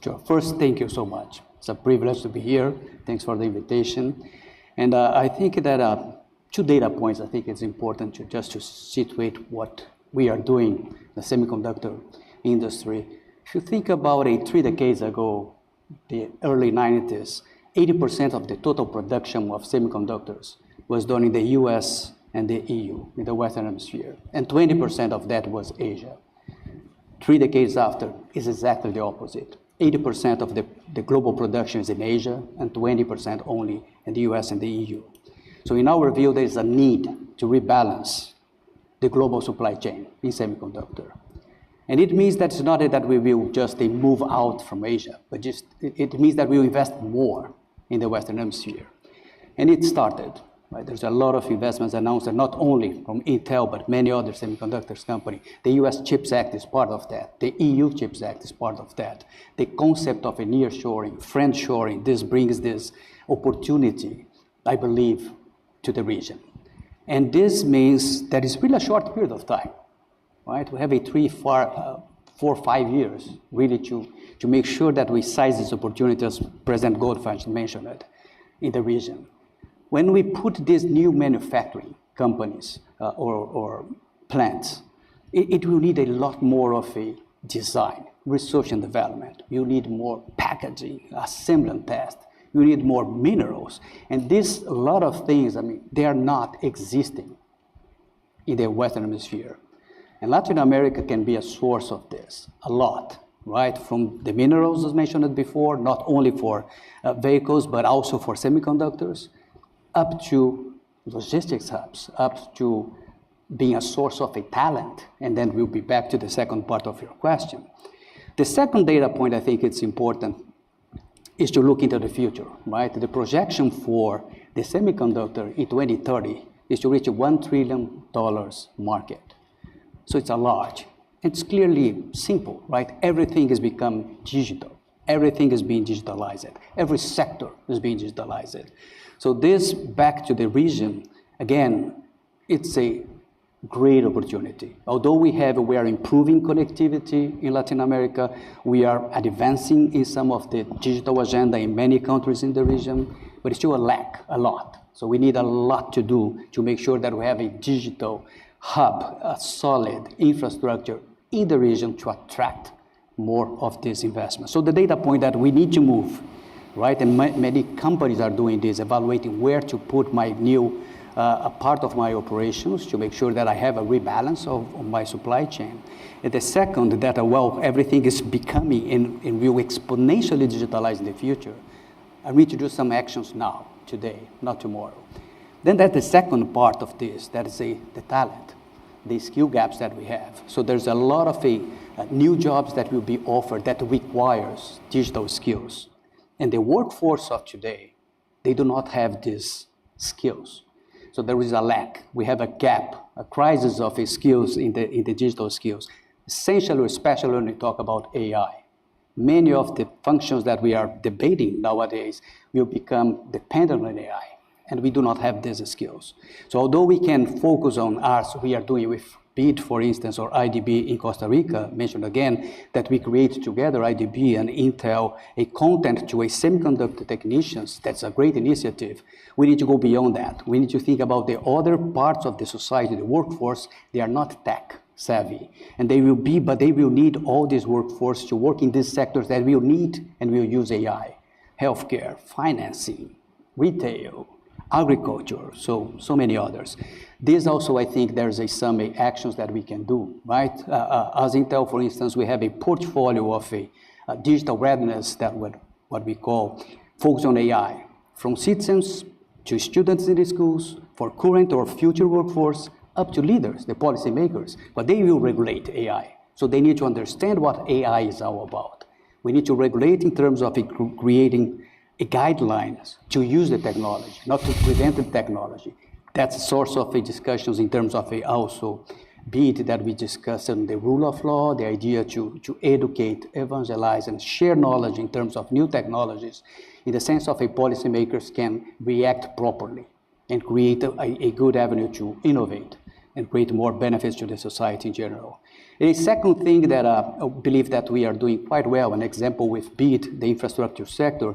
Sure. First, thank you so much. It's a privilege to be here. Thanks for the invitation. And I think that two data points, I think it's important to situate what we are doing in the semiconductor industry. If you think about 3 decades ago, the early 90s, 80% of the total production of semiconductors was done in the US and the EU, in the Western Hemisphere, and 20% of that was Asia. 3 decades after, is exactly the opposite. 80% of the global production is in Asia, and 20% only in the US and the EU. So in our view, there is a need to rebalance the global supply chain in semiconductor. And it means that it's not that we will just move out from Asia, but just it means that we will invest more in the Western Hemisphere. And it started, right? There's a lot of investments announced, and not only from Intel, but many other semiconductors companies. The US CHIPS Act is part of that. The EU CHIPS Act is part of that. The concept of a nearshoring, friendshoring, this brings this opportunity, I believe, to the region. And this means that it's really a short period of time. Right? We have 4 or 5 years really to make sure that we seize this opportunity, as President Goldfajn mentioned it, in the region. When we put these new manufacturing companies or plants, it will need a lot more of a design, research and development. You need more packaging, assembly and test. You need more minerals. And this, a lot of things, they are not existing in the Western Hemisphere. And Latin America can be a source of this, a lot, right? From the minerals, as mentioned before, not only for vehicles, but also for semiconductors, up to logistics hubs, up to being a source of a talent. And then we'll be back to the second part of your question. The second data point I think it's important is to look into the future, right? The projection for the semiconductor in 2030 is to reach a $1 trillion market. So it's a large. It's clearly simple, right? Everything has become digital. Everything is being digitalized. Every sector is being digitalized. So this, back to the region, again, it's a great opportunity. Although we are improving connectivity in Latin America, we are advancing in some of the digital agenda in many countries in the region, but it's still a lack, a lot. So we need a lot to do to make sure that we have a digital hub, a solid infrastructure in the region to attract more of this investment. So the data point that we need to move, right? And many companies are doing this, evaluating where to put my new a part of my operations to make sure that I have a rebalance of my supply chain. And the second, that everything is becoming and will exponentially digitalize in the future. I need to do some actions now, today, not tomorrow. Then that's the second part of this, that is the talent, the skill gaps that we have. So there's a lot of new jobs that will be offered that requires digital skills. And the workforce of today, they do not have these skills. So there is a lack. We have a gap crisis of skills in the digital skills. Essentially, especially when we talk about AI. Many of the functions that we are debating nowadays will become dependent on AI, and we do not have these skills. So although we can focus on us, we are doing with BID, for instance, or IDB in Costa Rica, mentioned again, that we create together, IDB and Intel, a content to a semiconductor technicians. That's a great initiative. We need to go beyond that. We need to think about the other parts of the society, the workforce. They are not tech savvy, and they will be, but they will need all this workforce to work in these sectors that will need and will use AI: healthcare, financing, retail, agriculture, so many others. This also, I think, there's some actions that we can do, right? As Intel, for instance, we have a portfolio of a digital readiness that what we call focus on AI, from citizens to students in the schools, for current or future workforce, up to leaders, the policymakers, but they will regulate AI. So they need to understand what AI is all about. We need to regulate in terms of creating guidelines to use the technology, not to prevent the technology. That's a source of discussions in terms of also BID that we discussed on the rule of law, the idea to educate, evangelize, and share knowledge in terms of new technologies, in the sense of policymakers can react properly and create a good avenue to innovate and create more benefits to the society in general. A second thing that I believe that we are doing quite well, an example with BID, the infrastructure sector,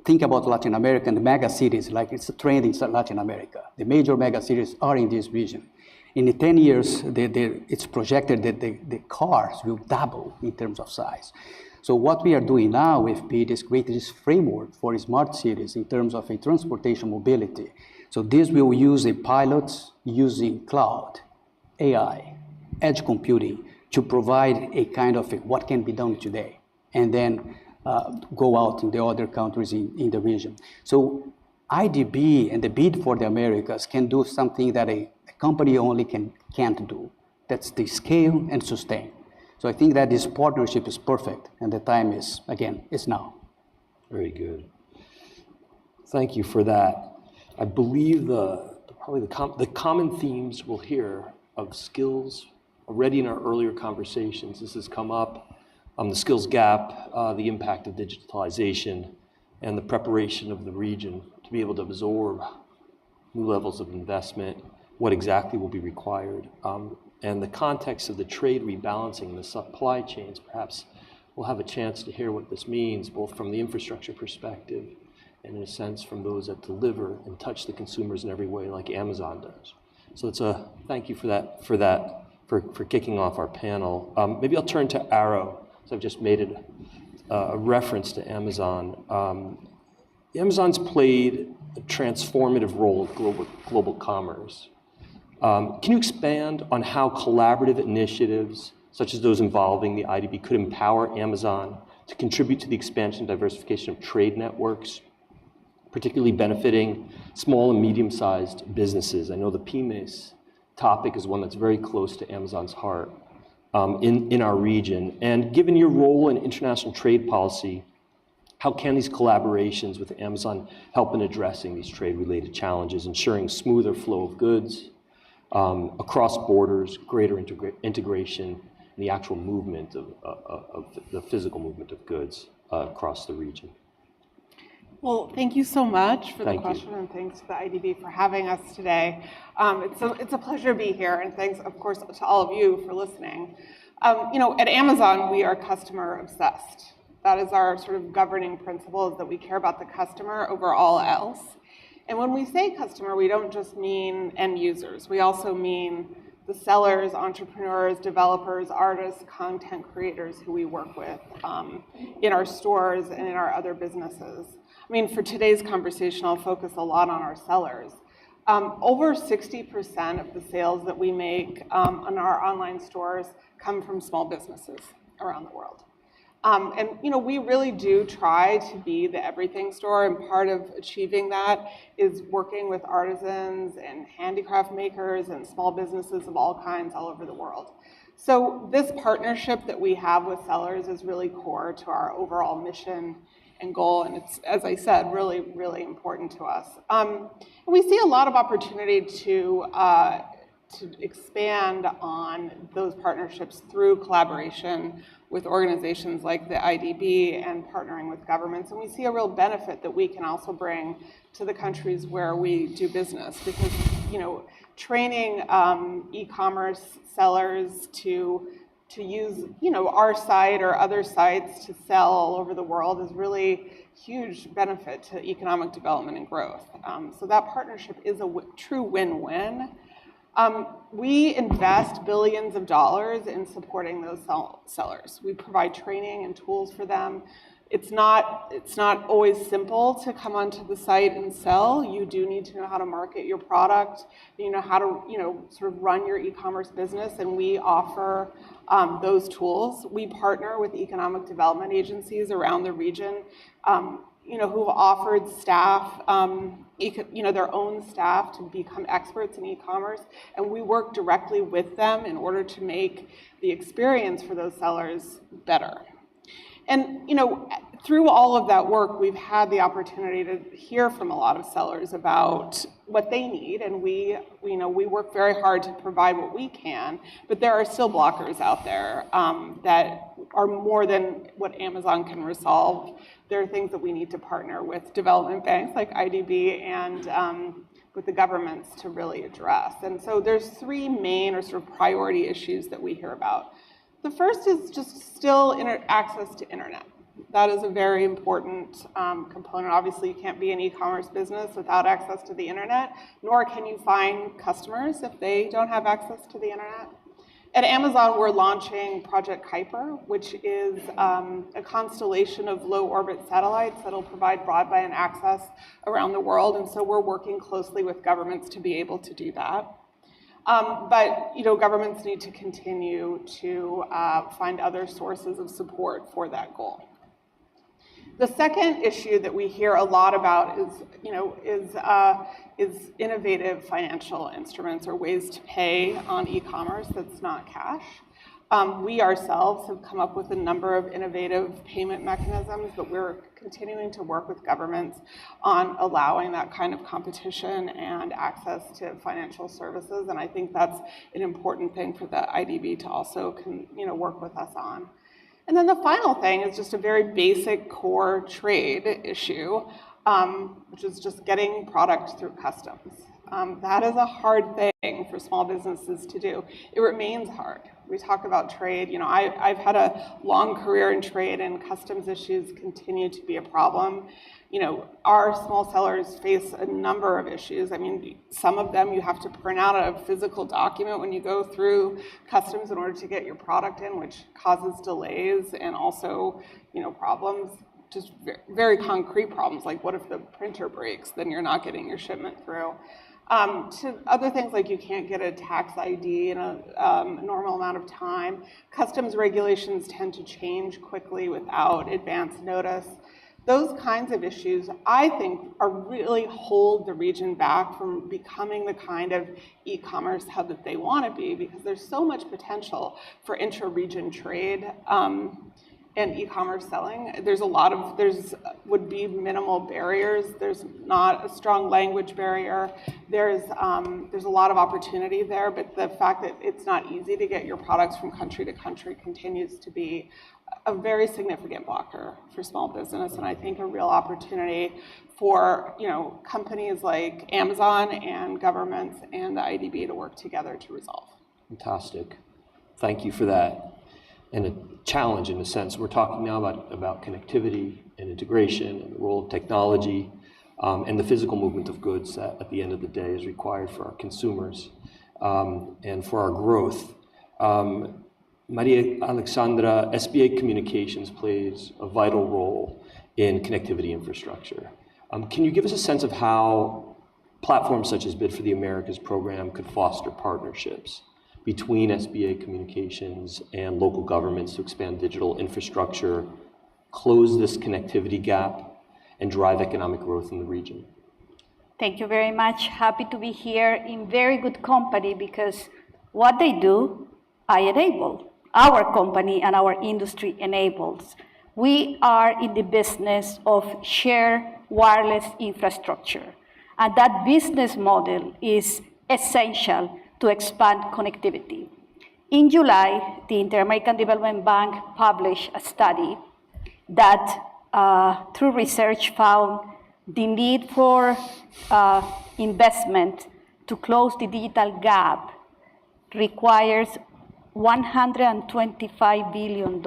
think about Latin America and the mega cities, like it's a trend in Latin America. The major mega cities are in this region. In the 10 years, it's projected that the cars will double in terms of size. So what we are doing now with BID is create this framework for smart cities in terms of a transportation mobility. So this will use pilots using cloud, AI, edge computing to provide a kind of what can be done today, and then go out in the other countries in the region. So IDB and the BID for the Americas can do something that a company only can't do. That's the scale and sustain. So I think that this partnership is perfect, and the time is, again, it's now. Very good. Thank you for that. I believe probably the common themes we'll hear of skills already in our earlier conversations. This has come up, the skills gap, the impact of digitalization, and the preparation of the region to be able to absorb new levels of investment, what exactly will be required, and the context of the trade rebalancing and the supply chains. Perhaps we'll have a chance to hear what this means, both from the infrastructure perspective and in a sense from those that deliver and touch the consumers in every way, like Amazon does. So it's a thank you for kicking off our panel. Maybe I'll turn to Arrow, so I've just made it a reference to Amazon. Amazon's played a transformative role in global commerce. Can you expand on how collaborative initiatives, such as those involving the IDB, could empower Amazon to contribute to the expansion and diversification of trade networks, particularly benefiting small and medium-sized businesses? I know the PYMEs topic is one that's very close to Amazon's heart in our region. And given your role in international trade policy, how can these collaborations with Amazon help in addressing these trade-related challenges, ensuring smoother flow of goods across borders, greater integration, and the actual movement of the physical movement of goods across the region? Well, thank you so much for the question, and thanks to the IDB for having us today. It's a pleasure to be here, and thanks, of course, to all of you for listening. At Amazon, we are customer obsessed. That is our sort of governing principle, is that we care about the customer over all else. And when we say customer, we don't just mean end users. We also mean the sellers, entrepreneurs, developers, artists, content creators who we work with in our stores and in our other businesses. I mean, for today's conversation, I'll focus a lot on our sellers. Over 60% of the sales that we make on our online stores come from small businesses around the world. We really do try to be the everything store, and part of achieving that is working with artisans and handicraft makers and small businesses of all kinds all over the world. So this partnership that we have with sellers is really core to our overall mission and goal, and it's, as I said, really, really important to us. We see a lot of opportunity to expand on those partnerships through collaboration with organizations like the IDB and partnering with governments. And we see a real benefit that we can also bring to the countries where we do business, because, training e-commerce sellers to use, our site or other sites to sell all over the world is really huge benefit to economic development and growth. So that partnership is a true win-win. We invest billions of dollars in supporting those sellers. We provide training and tools for them. It's not always simple to come onto the site and sell. You do need to know how to market your product, how to, sort of run your e-commerce business, and we offer those tools. We partner with economic development agencies around the region, who've offered staff, their own staff to become experts in e-commerce, and we work directly with them in order to make the experience for those sellers better. And, through all of that work, we've had the opportunity to hear from a lot of sellers about what they need, and we work very hard to provide what we can, but there are still blockers out there that are more than what Amazon can resolve. There are things that we need to partner with development banks like IDB and with the governments to really address. And so there's three main or sort of priority issues that we hear about. The first is just still access to internet. That is a very important component. Obviously, you can't be an e-commerce business without access to the internet, nor can you find customers if they don't have access to the internet. At Amazon, we're launching Project Kuiper, which is a constellation of low-orbit satellites that'll provide broadband access around the world, and so we're working closely with governments to be able to do that. But governments need to continue to find other sources of support for that goal. The second issue that we hear a lot about is innovative financial instruments or ways to pay on e-commerce that's not cash. We ourselves have come up with a number of innovative payment mechanisms, but we're continuing to work with governments on allowing that kind of competition and access to financial services, and I think that's an important thing for the IDB to also work with us on. And then the final thing is just a very basic core trade issue, which is just getting product through customs. That is a hard thing for small businesses to do. It remains hard. We talk about trade. I've had a long career in trade, and customs issues continue to be a problem. Our small sellers face a number of issues. I mean, some of them you have to print out a physical document when you go through customs in order to get your product in, which causes delays and also, problems, just very concrete problems, like what if the printer breaks, then you're not getting your shipment through. To other things like you can't get a tax ID in a normal amount of time. Customs regulations tend to change quickly without advance notice. Those kinds of issues, I think, really hold the region back from becoming the kind of e-commerce hub that they want to be, because there's so much potential for intra-region trade and e-commerce selling. There would be minimal barriers. There's not a strong language barrier. There's a lot of opportunity there, but the fact that it's not easy to get your products from country to country continues to be a very significant blocker for small business, and I think a real opportunity for companies like Amazon and governments and the IDB to work together to resolve. Fantastic. Thank you for that. And a challenge in a sense. We're talking now about connectivity and integration and the role of technology and the physical movement of goods that at the end of the day is required for our consumers and for our growth. Maria Alexandra, SBA Communications plays a vital role in connectivity infrastructure. Can you give us a sense of how platforms such as Bid for the Americas program could foster partnerships between SBA Communications and local governments to expand digital infrastructure, close this connectivity gap, and drive economic growth in the region? Thank you very much. Happy to be here in very good company, because what they do, I enable. Our company and our industry enables. We are in the business of shared wireless infrastructure. And that business model is essential to expand connectivity. In July, the Inter-American Development Bank published a study that, through research, found the need for investment to close the digital gap requires $125 billion.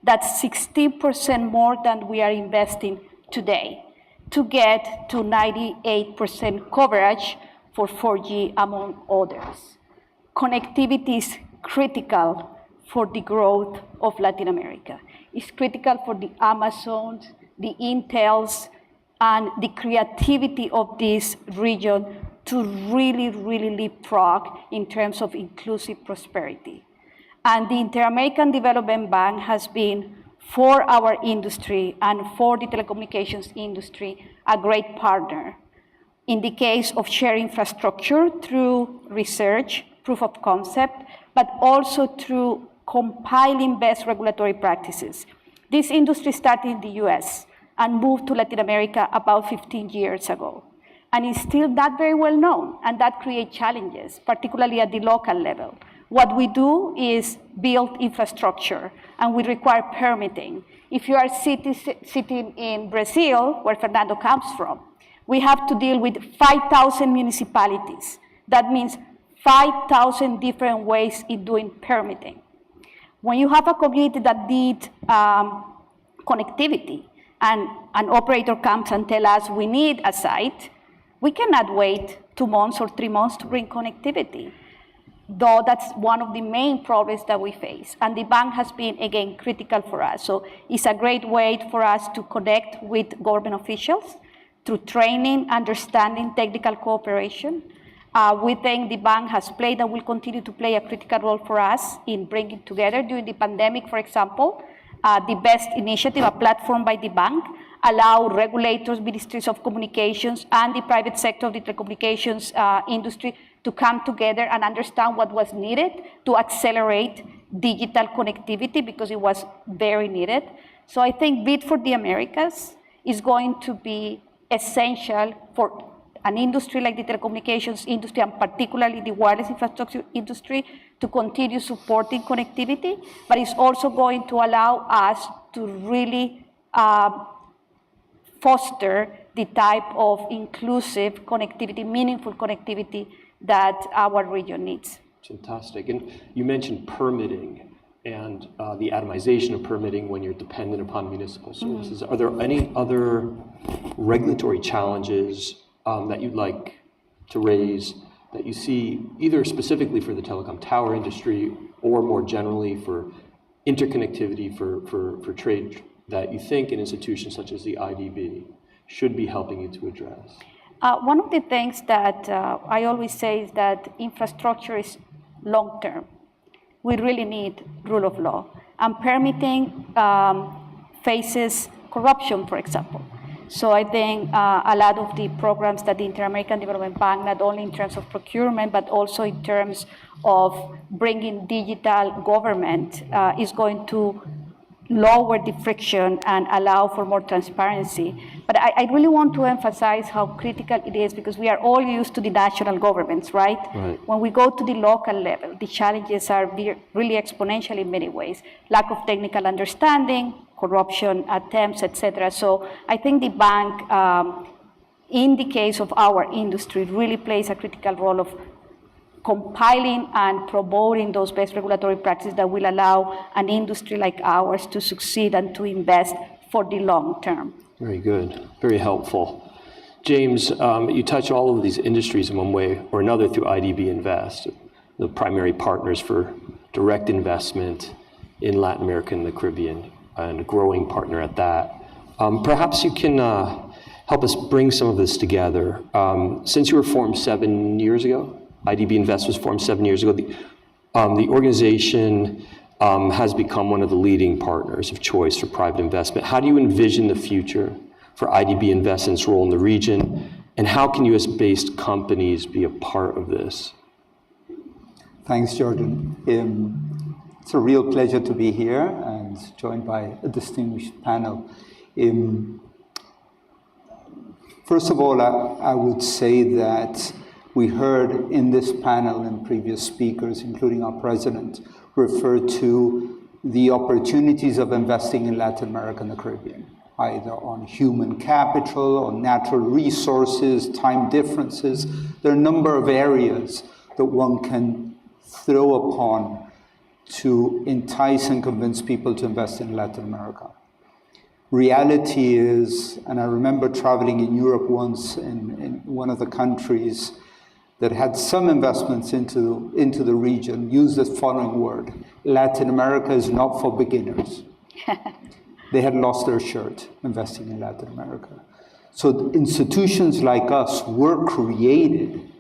That's 16% more than we are investing today to get to 98% coverage for 4G, among others. Connectivity is critical for the growth of Latin America. It's critical for the Amazons, the Intels, and the creativity of this region to really leapfrog in terms of inclusive prosperity. And the Inter-American Development Bank has been, for our industry and for the telecommunications industry, a great partner. In the case of shared infrastructure through research, proof of concept, but also through compiling best regulatory practices. This industry started in the US and moved to Latin America about 15 years ago. And it's still not very well known, and that creates challenges, particularly at the local level. What we do is build infrastructure, and we require permitting. If you are sitting in Brazil, where Fernando comes from, we have to deal with 5,000 municipalities. That means 5,000 different ways in doing permitting. When you have a community that needs connectivity, and an operator comes and tells us we need a site, we cannot wait 2 months or 3 months to bring connectivity, though that's one of the main problems that we face. And the bank has been, again, critical for us. So it's a great way for us to connect with government officials through training, understanding, technical cooperation. We think the bank has played and will continue to play a critical role for us in bringing together, during the pandemic, for example, the BEST initiative, a platform by the bank, allow regulators, ministries of communications, and the private sector of the telecommunications industry to come together and understand what was needed to accelerate digital connectivity, because it was very needed. So I think Bid for the Americas is going to be essential for an industry like the telecommunications industry, and particularly the wireless infrastructure industry, to continue supporting connectivity, but it's also going to allow us to really foster the type of inclusive connectivity, meaningful connectivity that our region needs. Fantastic. And you mentioned permitting and the atomization of permitting when you're dependent upon municipal services. Are there any other regulatory challenges that you'd like to raise that you see either specifically for the telecom tower industry or more generally for interconnectivity for trade that you think an institution such as the IDB should be helping you to address? One of the things that I always say is that infrastructure is long-term. We really need rule of law. And permitting faces corruption, for example. So I think a lot of the programs that the Inter-American Development Bank, not only in terms of procurement, but also in terms of bringing digital government, is going to lower the friction and allow for more transparency. But I really want to emphasize how critical it is, because we are all used to the national governments, right? When we go to the local level, the challenges are really exponential in many ways. Lack of technical understanding, corruption attempts, etc. So I think the bank, in the case of our industry, really plays a critical role of compiling and promoting those best regulatory practices that will allow an industry like ours to succeed and to invest for the long term. Very good, very helpful. James, you touch all of these industries in one way or another through IDB Invest, the primary partners for direct investment in Latin America and the Caribbean, and a growing partner at that. Perhaps you can help us bring some of this together. Since you were formed 7 years ago, IDB Invest was formed 7 years ago, the organization has become one of the leading partners of choice for private investment. How do you envision the future for IDB Invest and its role in the region, and how can US-based companies be a part of this? Thanks, Jordan. It's a real pleasure to be here, and and joined by a distinguished panel. First of all, I would say that we heard in this panel and previous speakers, including our president, refer to the opportunities of investing in Latin America and the Caribbean, either on human capital, on natural resources, time differences. There are a number of areas that one can throw upon to entice and convince people to invest in Latin America. Reality is, and I remember traveling in Europe once in one of the countries that had some investments into the region, used the following word: Latin America is not for beginners. They had lost their shirt investing in Latin America. So institutions like us were created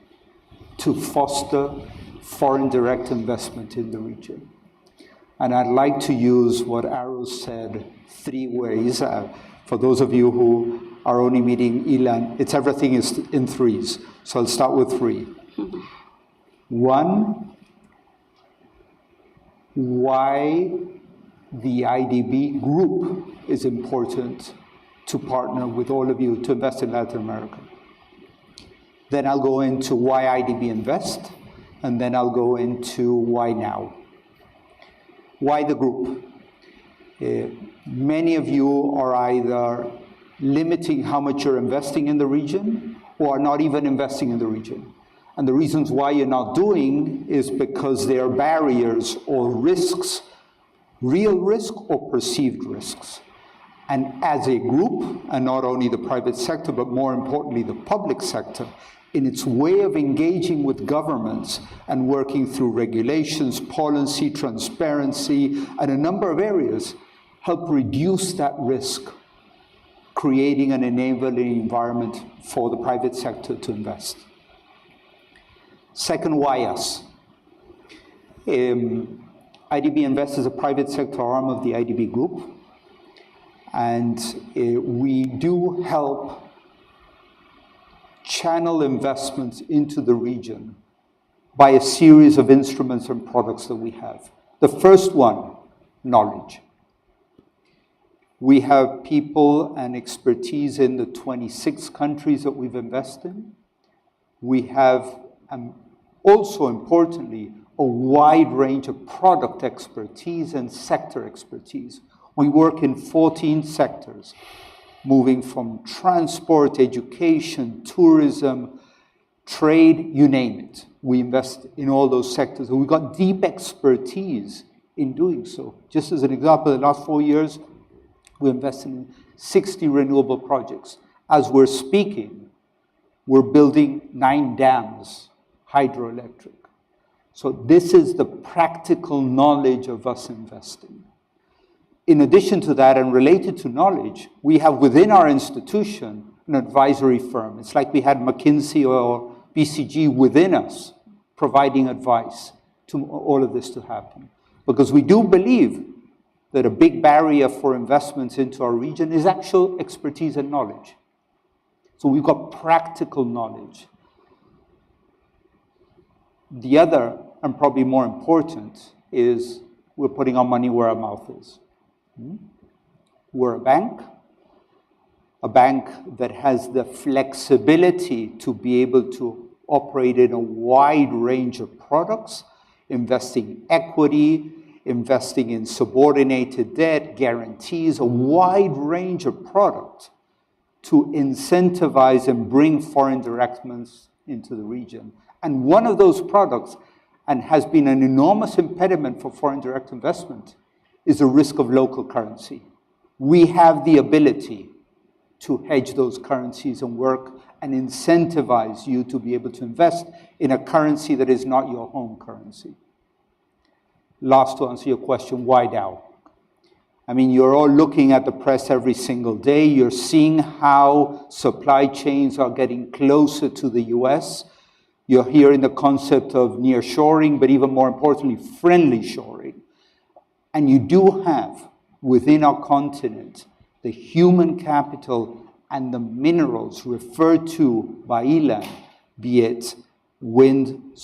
to foster foreign direct investment in the region. And I'd like to use what Arrow said 3 ways. For those of you who are only meeting Ilan, everything is in 3s. So I'll start with 3. 1, why the IDB Group is important to partner with all of you to invest in Latin America. Then I'll go into why IDB Invest, and then I'll go into why now. Why the group? Many of you are either limiting how much you're investing in the region or are not even investing in the region. And the reasons why you're not doing is because there are barriers or risks, real risk or perceived risks. And as a group, and not only the private sector, but more importantly, the public sector, in its way of engaging with governments and working through regulations, policy, transparency, and a number of areas, help reduce that risk, creating an enabling environment for the private sector to invest. Second, why us? IDB Invest is a private sector arm of the IDB Group, and we do help channel investments into the region by a series of instruments and products that we have. The first one, knowledge. We have people and expertise in the 26 countries that we've invested in. We have, also importantly, a wide range of product expertise and sector expertise. We work in 14 sectors, moving from transport, education, tourism, trade, you name it. We invest in all those sectors. And we've got deep expertise in doing so. Just as an example, the last 4 years, we invested in 60 renewable projects. As we're speaking, we're building 9 dams, hydroelectric. So this is the practical knowledge of us investing. In addition to that, and related to knowledge, we have within our institution an advisory firm. It's like we had McKinsey or BCG within us providing advice to all of this to happen. Because we do believe that a big barrier for investments into our region is actual expertise and knowledge. So we've got practical knowledge. The other, and probably more important, is we're putting our money where our mouth is. We're a bank that has the flexibility to be able to operate in a wide range of products, investing equity, investing in subordinated debt, guarantees, a wide range of products to incentivize and bring foreign directments into the region. And one of those products, and has been an enormous impediment for foreign direct investment, is the risk of local currency. We have the ability to hedge those currencies and work and incentivize you to be able to invest in a currency that is not your home currency. Last, to answer your question, why Dow? I mean, you're all looking at the press every single day. You're seeing how supply chains are getting closer to the US. You're hearing the concept of nearshoring, but even more importantly, friendly shoring. And you do have, within our continent, the human capital and the minerals referred to by Ilan, be it wind,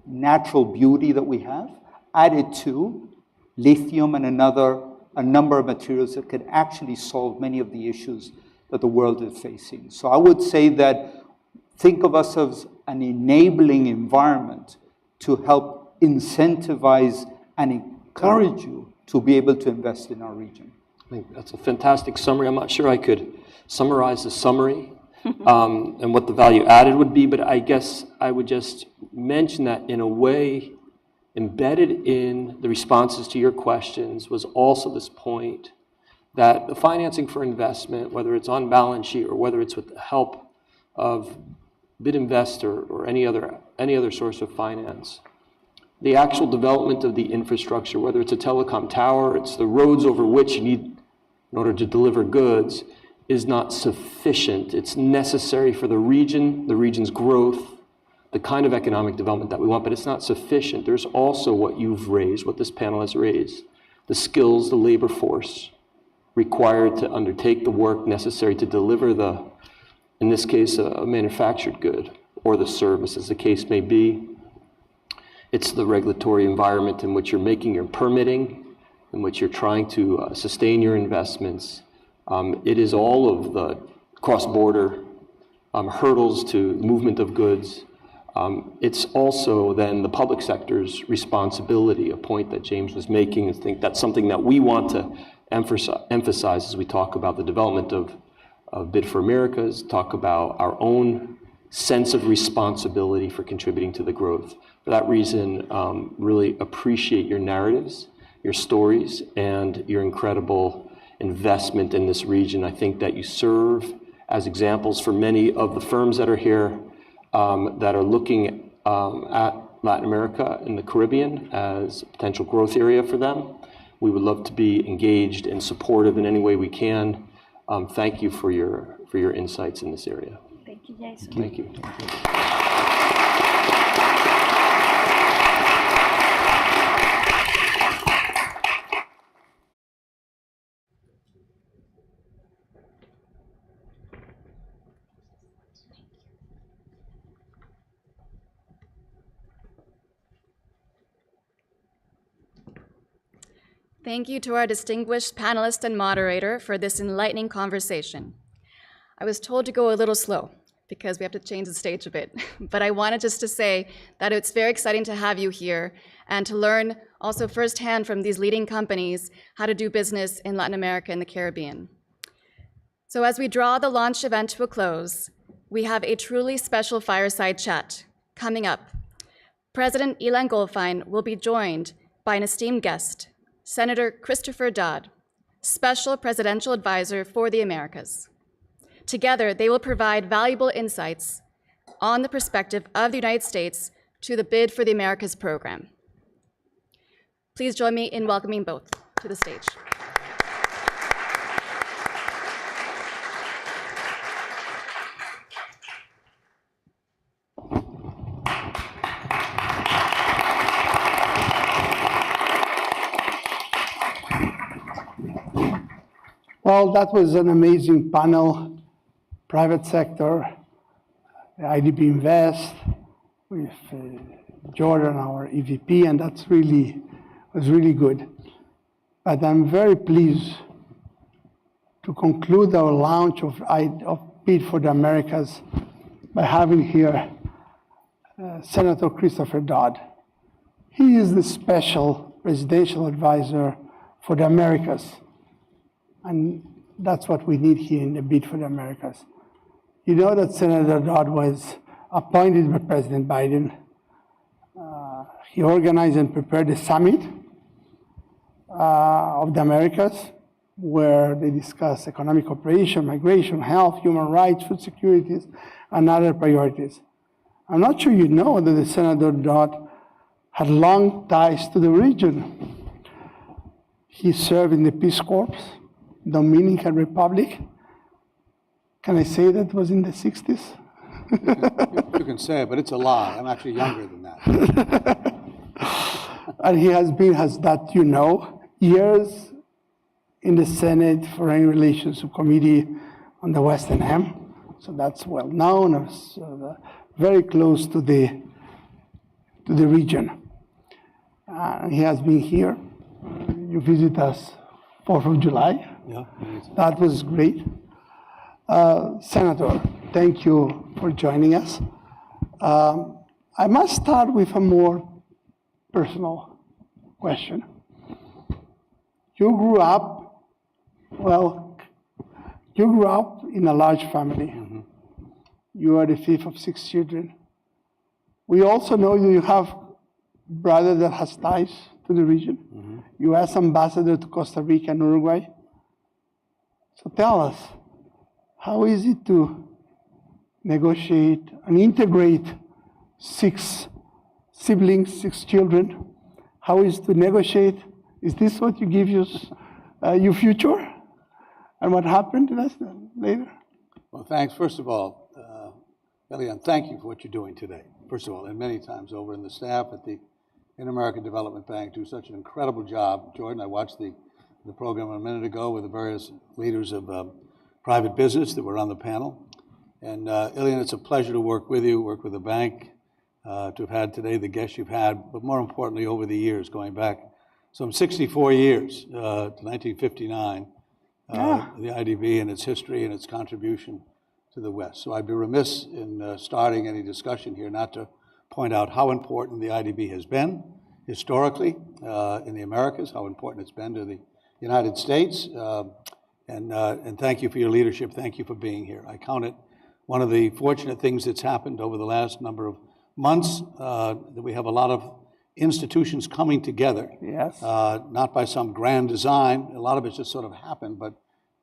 natural beauty that we have, added to lithium, and a number of materials that can actually solve many of the issues that the world is facing. So I would say that think of us as an enabling environment to help incentivize and encourage you to be able to invest in our region. I think that's a fantastic summary. I'm not sure I could summarize the summary and what the value added would be, but I guess I would just mention that in a way, embedded in the responses to your questions was also this point that the financing for investment, whether it's on balance sheet or whether it's with the help of bid investor or any other source of finance, the actual development of the infrastructure, whether it's a telecom tower, it's the roads over which you need in order to deliver goods, is not sufficient. It's necessary for the region's growth, the kind of economic development that we want, but it's not sufficient. There's also what you've raised, what this panel has raised, the skills, the labor force required to undertake the work necessary to deliver in this case, a manufactured good or the service, as the case may be. It's the regulatory environment in which you're making your permitting, in which you're trying to sustain your investments. It is all of the cross-border hurdles to movement of goods. It's also then the public sector's responsibility, a point that James was making. I think that's something that we want to emphasize as we talk about the development of Bid for Americas, talk about our own sense of responsibility for contributing to the growth. For that reason, really appreciate your narratives, your stories, and your incredible investment in this region. I think that you serve as examples for many of the firms that are here that are looking at Latin America and the Caribbean as a potential growth area for them. We would love to be engaged and supportive in any way we can. Thank you for your insights in this area. Thank you, Jason. Thank you. Thank you to our distinguished panelist and moderator for this enlightening conversation. I was told to go a little slow because we have to change the stage a bit, but I wanted just to say that it's very exciting to have you here and to learn also firsthand from these leading companies how to do business in Latin America and the Caribbean. So as we draw the launch event to a close, we have a truly special fireside chat coming up. President Ilan Goldfajn will be joined by an esteemed guest, Senator Christopher Dodd, Special Presidential Advisor for the Americas. Together, they will provide valuable insights on the perspective of the United States to the Bid for the Americas program. Please join me in welcoming both to the stage. Well, that was an amazing panel, private sector, IDB Invest, with Jordan, our EVP, and was really good. But I'm very pleased to conclude our launch of Bid for the Americas by having here Senator Christopher Dodd. He is the Special Presidential Advisor for the Americas. And that's what we need here in the Bid for the Americas. You know that Senator Dodd was appointed by President Biden. He organized and prepared the summit of the Americas, where they discuss economic cooperation, migration, health, human rights, food security, and other priorities. I'm not sure you know that the Senator Dodd had long ties to the region. He served in the Peace Corps, Dominican Republic. Can I say that was in the 60s? You can say it, but it's a lie. I'm actually younger than that. And he has been, years in the Senate Foreign Relations Subcommittee on the Western Hem. So that's well known, very close to the region. He has been here You visit us 4th of July. Yeah. That was great. Senator, thank you for joining us. I must start with a more personal question. You grew up in a large family. Mm-hmm. You are the fifth of 6 children. We also know you have a brother that has ties to the region. Mm-hmm. U.S. ambassador to Costa Rica and Uruguay. So tell us, how is it to negotiate and integrate 6 siblings, 6 children? How is it to negotiate? Is this what you give your future? And what happened to us later? Well, thanks. First of all, Ilan, thank you for what you're doing today. First of all, and many times over, and the staff at the Inter-American Development Bank do such an incredible job. Jordan, I watched the program a minute ago with the various leaders of private business that were on the panel. And Ilan, it's a pleasure to work with you, work with the bank, to have had today the guests you've had, but more importantly, over the years, going back some 64 years to 1959, the IDB and its history and its contribution to the West. So I'd be remiss in starting any discussion here not to point out how important the IDB has been historically in the Americas, how important it's been to the United States, and thank you for your leadership. Thank you for being here. I count it one of the fortunate things that's happened over the last number of months, that we have a lot of institutions coming together. Yes. Not by some grand design. A lot of it just sort of happened, but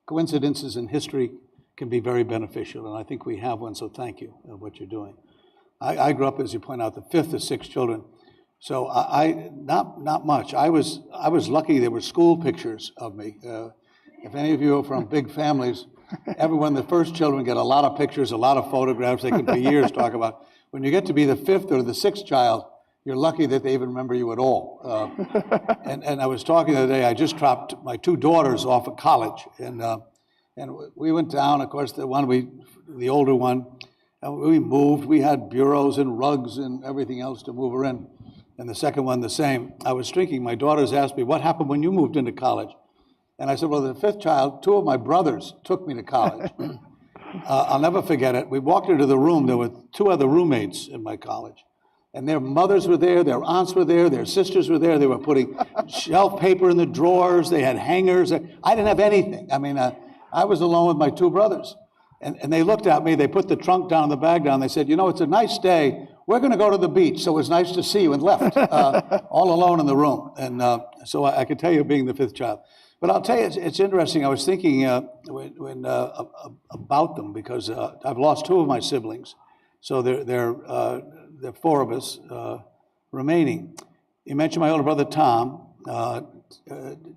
coincidences in history can be very beneficial, and I think we have one, so thank you for what you're doing. I grew up, as you point out, the fifth of 6 children, so not much. I was lucky there were school pictures of me. If any of you are from big families, everyone, the first children get a lot of pictures, a lot of photographs they can for years talk about. When you get to be the 5th or the 6th child, you're lucky that they even remember you at all. And I was talking the other day, I just dropped my 2 daughters off at college, and we went down, of course, the older one, and we moved. We had bureaus and rugs and everything else to move her in, and the second one the same. I was thinking, my daughters asked me, what happened when you moved into college? And I said, well, the 5th child, 2 of my brothers took me to college. I'll never forget it. We walked into the room. There were 2 other roommates in my college. And their mothers were there, their aunts were there, their sisters were there. They were putting shelf paper in the drawers. They had hangers. I didn't have anything. I mean, I was alone with my 2 brothers. And they looked at me. They put the trunk down, the bag down. They said, you know, it's a nice day. We're going to go to the beach, so it's nice to see you, and left, all alone in the room. And so I could tell you being the 5th child. But I'll tell you, it's interesting. I was thinking about them because I've lost 2 of my siblings. So there are 4 of us remaining. You mentioned my older brother, Tom.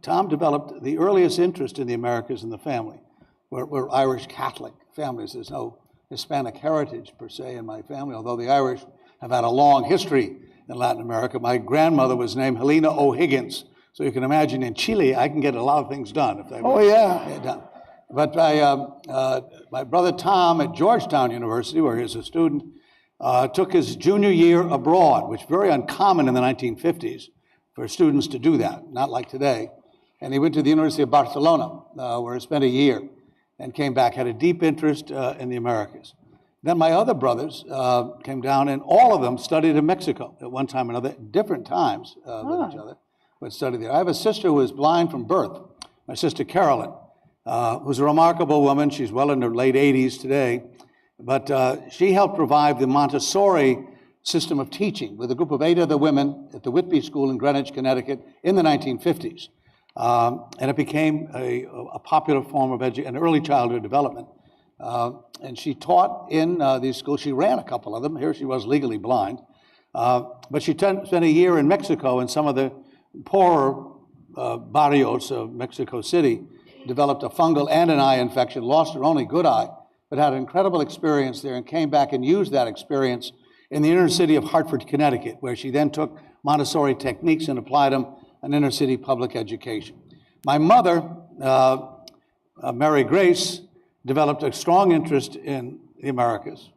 Tom developed the earliest interest in the Americas in the family. We're Irish Catholic families. There's no Hispanic heritage, per se, in my family, although the Irish have had a long history in Latin America. My grandmother was named Helena O'Higgins. So you can imagine in Chile, I can get a lot of things done if they were done. But my brother Tom at Georgetown University, where he was a student, took his junior year abroad, which is very uncommon in the 1950s for students to do that, not like today. And he went to the University of Barcelona, where he spent a year, and came back, had a deep interest in the Americas. Then my other brothers came down, and all of them studied in Mexico at one time or another, different times than each other, but studied there. I have a sister who was blind from birth, my sister Carolyn, who's a remarkable woman. She's well in her late 80s today, but she helped revive the Montessori system of teaching with a group of 8 other women at the Whitby School in Greenwich, Connecticut in the 1950s. And it became a popular form of an early childhood development. And she taught in these schools. She ran a couple of them. Here she was legally blind. But she spent a year in Mexico in some of the poorer barrios of Mexico City, developed a fungal and an eye infection, lost her only good eye, but had an incredible experience there and came back and used that experience in the inner city of Hartford, Connecticut, where she then took Montessori techniques and applied them in inner city public education. My mother, Mary Grace, developed a strong interest in the Americas.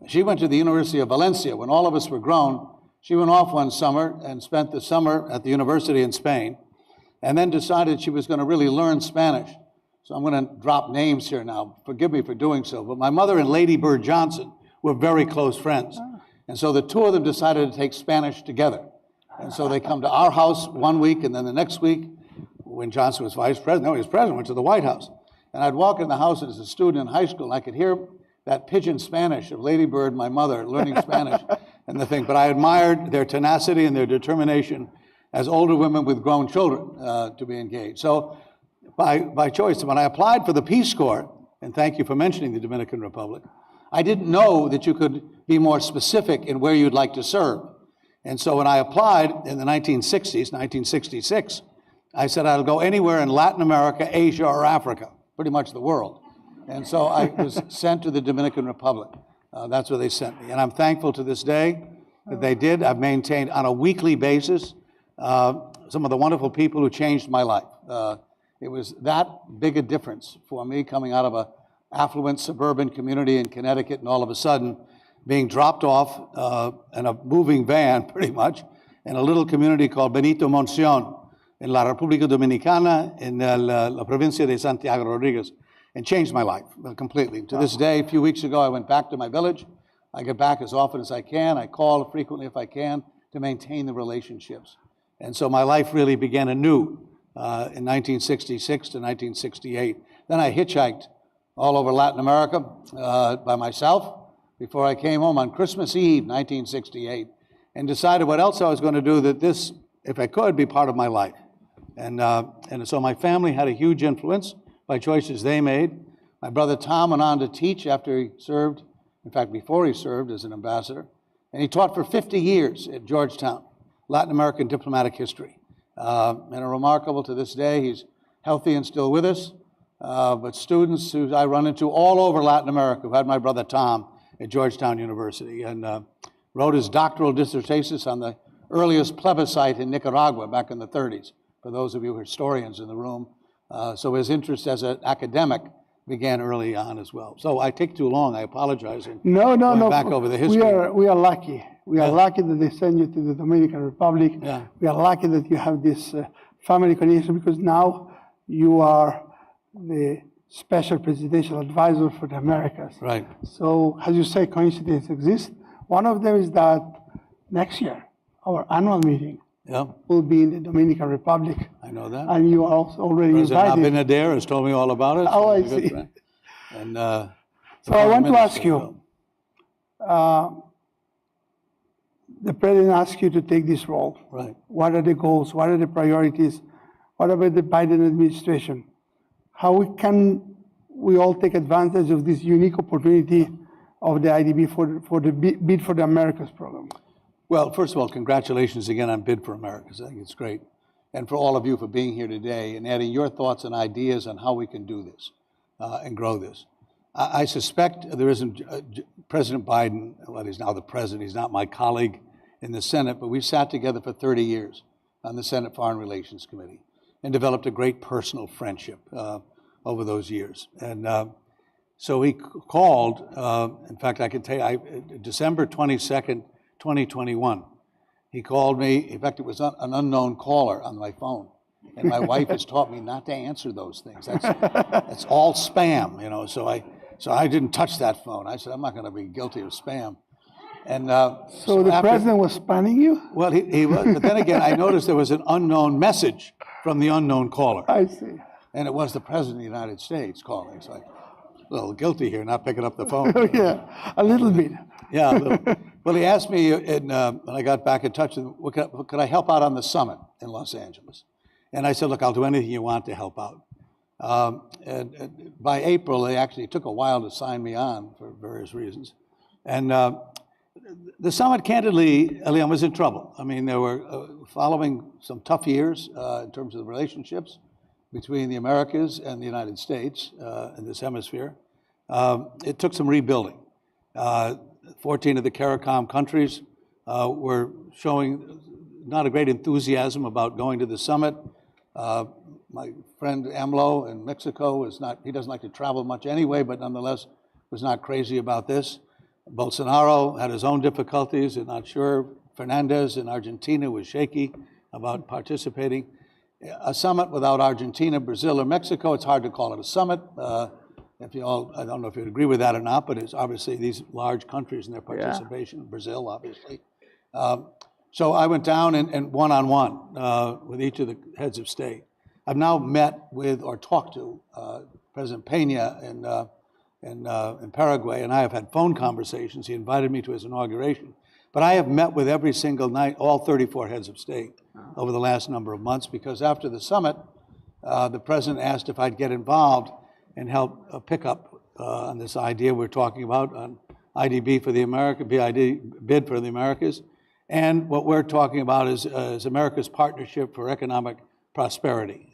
She went to the University of Valencia. When all of us were grown, she went off one summer and spent the summer at the university in Spain. and then decided she was going to really learn Spanish. So I'm going to drop names here now. Forgive me for doing so. But my mother and Lady Bird Johnson were very close friends. And so the two of them decided to take Spanish together. And so they come to our house one week, and then the next week, when Johnson was vice president, no, he was president, went to the White House. And I'd walk in the house as a student in high school, and I could hear that pidgin Spanish of Lady Bird, my mother, learning Spanish and the thing. But I admired their tenacity and their determination as older women with grown children to be engaged. So by choice, when I applied for the Peace Corps, and thank you for mentioning the Dominican Republic, I didn't know that you could be more specific in where you'd like to serve. And so when I applied in the 1960s, 1966, I said I'll go anywhere in Latin America, Asia, or Africa, pretty much the world. And so I was sent to the Dominican Republic. That's where they sent me. And I'm thankful to this day that they did. I've maintained on a weekly basis some of the wonderful people who changed my life. It was that big a difference for me coming out of an affluent suburban community in Connecticut and all of a sudden being dropped off in a moving van, pretty much, in a little community called Benito Monción in La República Dominicana in la provincia de Santiago Rodriguez, and changed my life completely. To this day, a few weeks ago, I went back to my village. I get back as often as I can. I call frequently if I can to maintain the relationships. And so my life really began anew in 1966 to 1968. Then I hitchhiked all over Latin America by myself before I came home on Christmas Eve, 1968, and decided what else I was going to do that this, if I could, be part of my life. And so my family had a huge influence by choices they made. My brother Tom went on to teach after he served, in fact, before he served as an ambassador, and he taught for 50 years at Georgetown, Latin American diplomatic history. And remarkable to this day, he's healthy and still with us, but students who I run into all over Latin America who had my brother Tom at Georgetown University, and wrote his doctoral dissertations on the earliest plebiscite in Nicaragua back in the 30s, for those of you historians in the room. So his interest as an academic began early on as well. So I take too long, I apologize. No. Back over the history. We are lucky. We are lucky that they send you to the Dominican Republic. Yeah. We are lucky that you have this family connection, because now you are the special presidential advisor for the Americas. Right. So, as you say, coincidences exist. One of them is that next year, our annual meeting will be in the Dominican Republic. I know that. And you are also already President invited. Abinader has told me all about it. Oh, I He's a good see. friend. And, So I want to ask you, the president asked you to take this role. Right. What are the goals? What are the priorities? What about the Biden administration? How can we all take advantage of this unique opportunity of the IDB for the Bid for the Americas program? Well, first of all, congratulations again on Bid for Americas. I think it's great. And for all of you for being here today and adding your thoughts and ideas on how we can do this and grow this. I suspect there isn't President Biden, well, he's now the president, he's not my colleague in the Senate, but we sat together for 30 years on the Senate Foreign Relations Committee and developed a great personal friendship over those years. And so he called, in fact, I can tell you, December 22nd, 2021, he called me. In fact, it was an unknown caller on my phone. And my wife has taught me not to answer those things. That's all spam, you know. So I didn't touch that phone. I said, I'm not going to be guilty of spam. And so the president was spamming you? Well, he was. But then again, I noticed there was an unknown message from the unknown caller. I see. And it was the president of the United States calling. So I'm a little guilty here, not picking up the phone. Yeah, a little bit. Yeah, a little. Well, he asked me when I got back in touch with him, could I help out on the summit in Los Angeles? And I said, look, I'll do anything you want to help out. And by April, they actually took a while to sign me on for various reasons. And the summit, candidly, Ilan, was in trouble. I mean, they were following some tough years in terms of the relationships between the Americas and the United States in this hemisphere. It took some rebuilding. 14 of the CARICOM countries were showing not a great enthusiasm about going to the summit. My friend AMLO in Mexico he doesn't like to travel much anyway, but nonetheless was not crazy about this. Bolsonaro had his own difficulties and not sure. Fernandez in Argentina was shaky about participating. A summit without Argentina, Brazil, or Mexico, it's hard to call it a summit. If you all, I don't know if you'd agree with that or not, but it's obviously these large countries and their participation, Brazil, obviously. So I went down and one-on-one with each of the heads of state. I've now met with or talked to President Peña in Paraguay, and I have had phone conversations. He invited me to his inauguration. But I have met with every single night, all 34 heads of state over the last number of months, because after the summit, the president asked if I'd get involved and help pick up on this idea we're talking about on IDB for the bid for the Americas. And what we're talking about is America's Partnership for Economic Prosperity.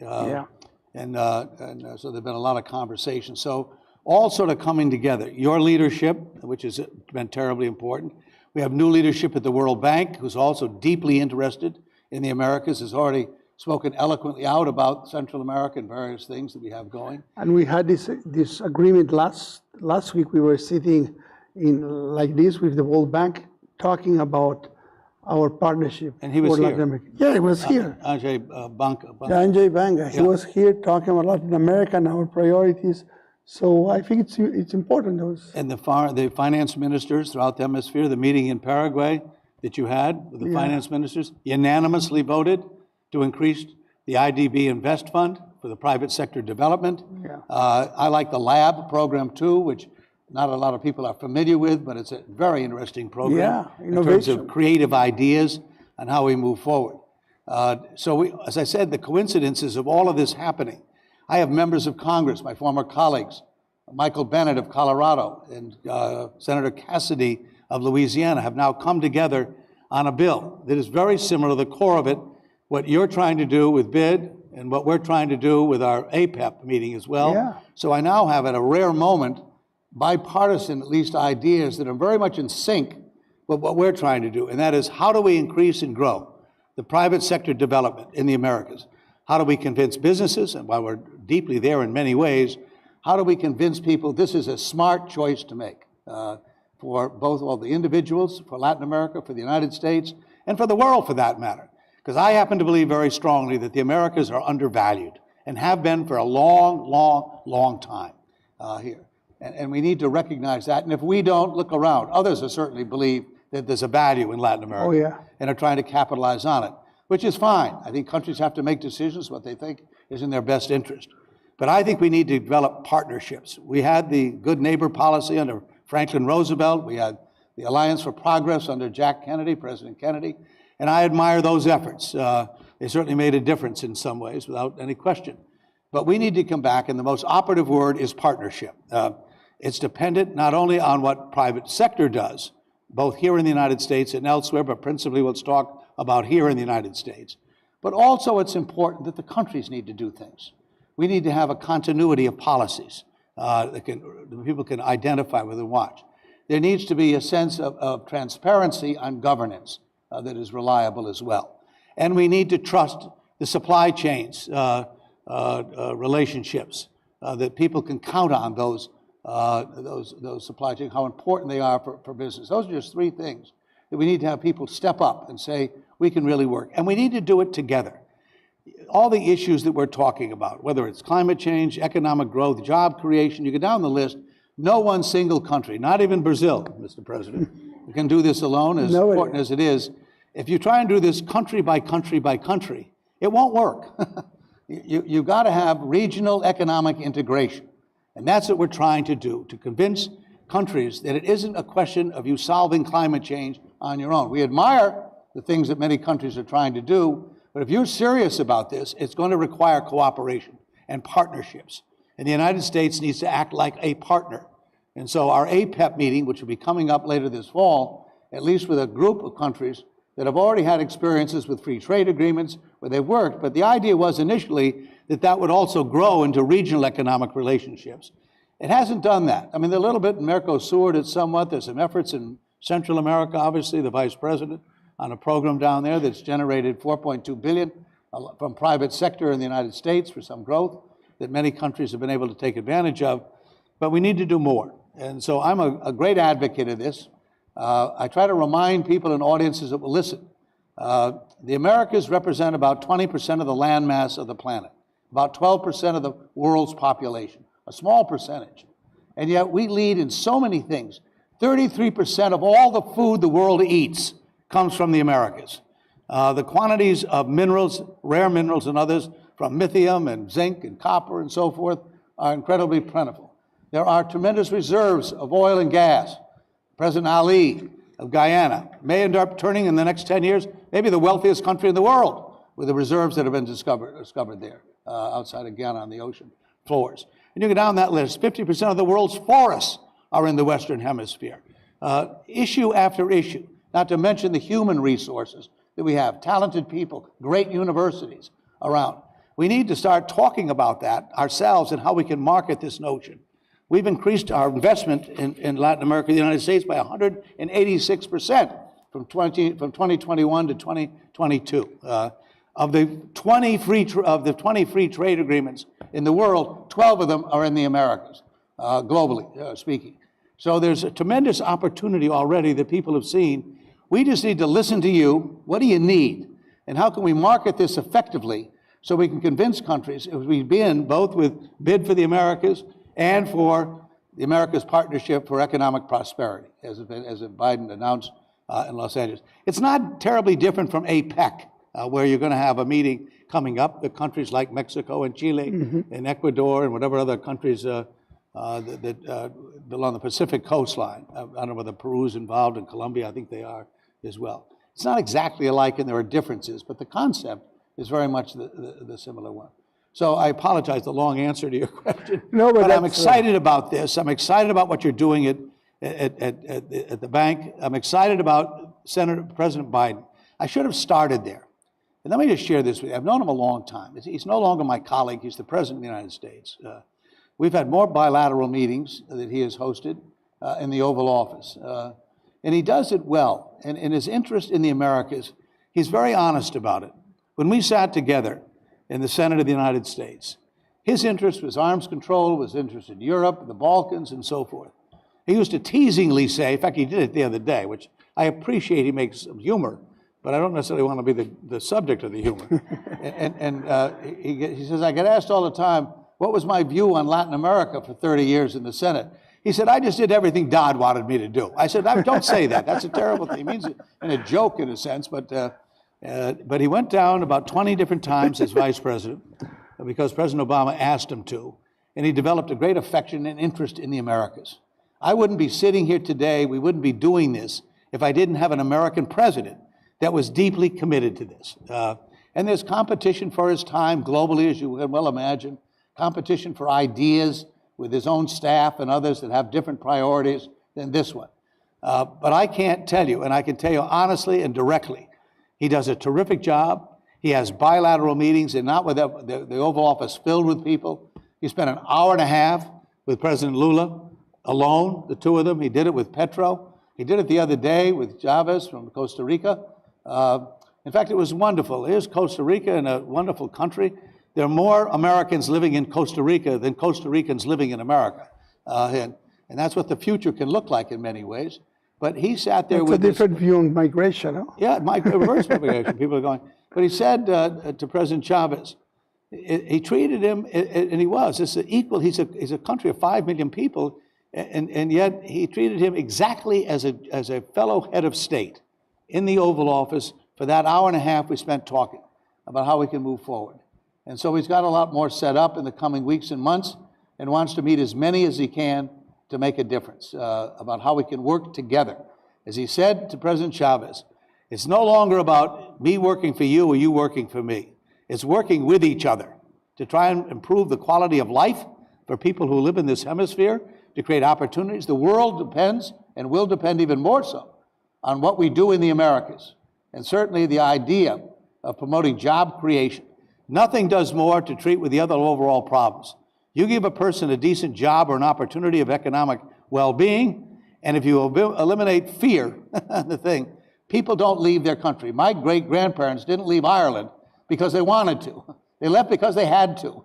And so there've been a lot of conversations. So all sort of coming together. Your leadership, which has been terribly important. We have new leadership at the World Bank, who's also deeply interested in the Americas, has already spoken eloquently out about Central America and various things that we have going. And we had this agreement last week. We were sitting in like this with the World Bank, talking about our partnership. And he was for here. Latin America. Yeah, he was here. Ajay Banca. Ajay Banga. He was here talking about Latin America and our priorities. So I think it's important. And the finance ministers throughout the hemisphere, the meeting in Paraguay that you had with the finance ministers, unanimously voted to increase the IDB Invest Fund for the private sector development. I like the lab program too, which not a lot of people are familiar with, but it's a very interesting program in terms of creative ideas and how we move forward. As I said, the coincidences of all of this happening. I have members of Congress, my former colleagues, Michael Bennet of Colorado and Senator Cassidy of Louisiana have now come together on a bill that is very similar to the core of it, what you're trying to do with BID and what we're trying to do with our APEP meeting as well. So I now have, at a rare moment, bipartisan, at least, ideas that are very much in sync with what we're trying to do, and that is how do we increase and grow the private sector development in the Americas? How do we convince businesses, and while we're deeply there in many ways, how do we convince people this is a smart choice to make for both all the individuals, for Latin America, for the United States, and for the world for that matter? Because I happen to believe very strongly that the Americas are undervalued and have been for a long, long, long time here. And we need to recognize that. And if we don't, look around. Others certainly believe that there's a value in Latin America and are trying to capitalize on it, which is fine. I think countries have to make decisions what they think is in their best interest. But I think we need to develop partnerships. We had the good neighbor policy under Franklin Roosevelt. We had the Alliance for Progress under Jack Kennedy, President Kennedy. And I admire those efforts. They certainly made a difference in some ways, without any question. But we need to come back, and the most operative word is partnership. It's dependent not only on what private sector does, both here in the United States and elsewhere, but principally let's talk about here in the United States. But also it's important that the countries need to do things. We need to have a continuity of policies that people can identify with and watch. There needs to be a sense of transparency on governance that is reliable as well. And we need to trust the supply chains, relationships, that people can count on those supply chains, how important they are for business. Those are just three things that we need to have people step up and say, we can really work. And we need to do it together. All the issues that we're talking about, whether it's climate change, economic growth, job creation, you go down the list, no one single country, not even Brazil, Mr. President, can do this alone, as important as it is. If you try and do this country by country by country, it won't work. You've got to have regional economic integration. And that's what we're trying to do, to convince countries that it isn't a question of you solving climate change on your own. We admire the things that many countries are trying to do, but if you're serious about this, it's going to require cooperation and partnerships. And the United States needs to act like a partner. And so our APEP meeting, which will be coming up later this fall, at least with a group of countries that have already had experiences with free trade agreements where they've worked, but the idea was initially that that would also grow into regional economic relationships. It hasn't done that. I mean, a little bit in Mercosur, it's somewhat. There's some efforts in Central America, obviously, the vice president on a program down there that's generated $4.2 billion from private sector in the United States for some growth that many countries have been able to take advantage of. But we need to do more. And so I'm a great advocate of this. I try to remind people and audiences that will listen The Americas represent about 20% of the land mass of the planet, about 12% of the world's population, a small percentage. And yet we lead in so many things. 33% of all the food the world eats comes from the Americas. The quantities of minerals, rare minerals and others, from lithium and zinc and copper and so forth, are incredibly plentiful. There are tremendous reserves of oil and gas. President Ali of Guyana may end up turning in the next 10 years maybe the wealthiest country in the world with the reserves that have been discovered there outside of Guyana on the ocean floors. And you go down that list, 50% of the world's forests are in the Western Hemisphere. Issue after issue, not to mention the human resources that we have, talented people, great universities around. We need to start talking about that ourselves and how we can market this notion. We've increased our investment in Latin America and the United States by 186% from 2021 to 2022. Of the 20 free trade agreements in the world, 12 of them are in the Americas, globally speaking. So there's a tremendous opportunity already that people have seen. We just need to listen to you. What do you need? And how can we market this effectively so we can convince countries, as we've been both with Bid for the Americas and for the Americas Partnership for Economic Prosperity, as Biden announced in Los Angeles. It's not terribly different from APEC, where you're going to have a meeting coming up with countries like Mexico and Chile and Ecuador and whatever other countries that along the Pacific coastline. I don't know whether Peru's involved, and Colombia, I think they are as well. It's not exactly alike, and there are differences, but the concept is very much the similar one. So I apologize, the long answer to your question. No, but I'm excited about this. I'm excited about what you're doing at the bank. I'm excited about President Biden. I should have started there. And let me just share this with you. I've known him a long time. He's no longer my colleague. He's the President of the United States. We've had more bilateral meetings that he has hosted in the Oval Office. And he does it well. And in his interest in the Americas, he's very honest about it. When we sat together in the Senate of the United States, his interest was arms control, was interest in Europe, the Balkans, and so forth. He used to teasingly say, in fact, he did it the other day, which I appreciate, he makes some humor, but I don't necessarily want to be the subject of the humor. He says, I get asked all the time, what was my view on Latin America for 30 years in the Senate? He said, I just did everything Dodd wanted me to do. I said, don't say that. That's a terrible thing. He means it in a joke in a sense, but he went down about 20 different times as vice president because President Obama asked him to, and he developed a great affection and interest in the Americas. I wouldn't be sitting here today, we wouldn't be doing this if I didn't have an American president that was deeply committed to this. And there's competition for his time globally, as you can well imagine, competition for ideas with his own staff and others that have different priorities than this one. But I can't tell you, and I can tell you honestly and directly, he does a terrific job. He has bilateral meetings, and not with the Oval Office filled with people. He spent an hour and a half with President Lula alone, the two of them. He did it with Petro. He did it the other day with Chavez from Costa Rica. In fact, it was wonderful. Here's Costa Rica, in a wonderful country. There are more Americans living in Costa Rica than Costa Ricans living in America. And that's what the future can look like in many ways. But he sat there with a different view on migration, huh? Yeah, reverse migration. People are going. But he said to President Chavez, he treated him, and he was. It's equal. He's a country of 5 million people, and yet he treated him exactly as a fellow head of state in the Oval Office for that hour and a half we spent talking about how we can move forward. And so he's got a lot more set up in the coming weeks and months, and wants to meet as many as he can to make a difference about how we can work together. As he said to President Chavez, it's no longer about me working for you or you working for me. It's working with each other to try and improve the quality of life for people who live in this hemisphere, to create opportunities. The world depends, and will depend even more so, on what we do in the Americas. And certainly the idea of promoting job creation. Nothing does more to treat with the other overall problems. You give a person a decent job or an opportunity of economic well-being, and if you eliminate fear, the thing, people don't leave their country. My great-grandparents didn't leave Ireland because they wanted to. They left because they had to.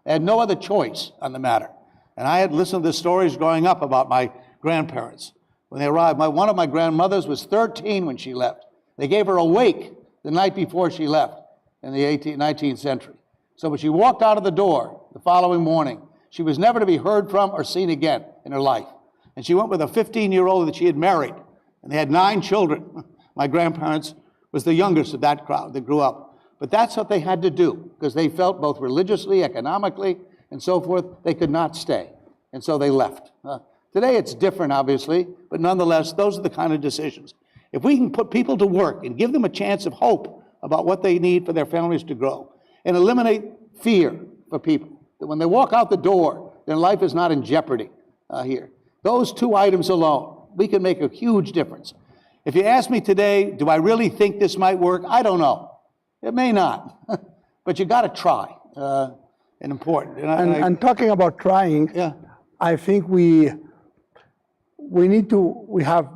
They had no other choice on the matter. And I had listened to the stories growing up about my grandparents. When they arrived, one of my grandmothers was 13 when she left. They gave her a wake the night before she left in the 19th century. So when she walked out of the door the following morning, she was never to be heard from or seen again in her life. And she went with a 15-year-old that she had married, and they had 9 children. My grandparents was the youngest of that crowd that grew up. But that's what they had to do, because they felt both religiously, economically, and so forth, they could not stay. And so they left. Today it's different, obviously, but nonetheless, those are the kind of decisions. If we can put people to work and give them a chance of hope about what they need for their families to grow, and eliminate fear for people, that when they walk out the door, their life is not in jeopardy here. Those 2 items alone, we can make a huge difference. If you ask me today, do I really think this might work? I don't know. It may not, but you got to try, and important. And talking about trying, yeah. I think we have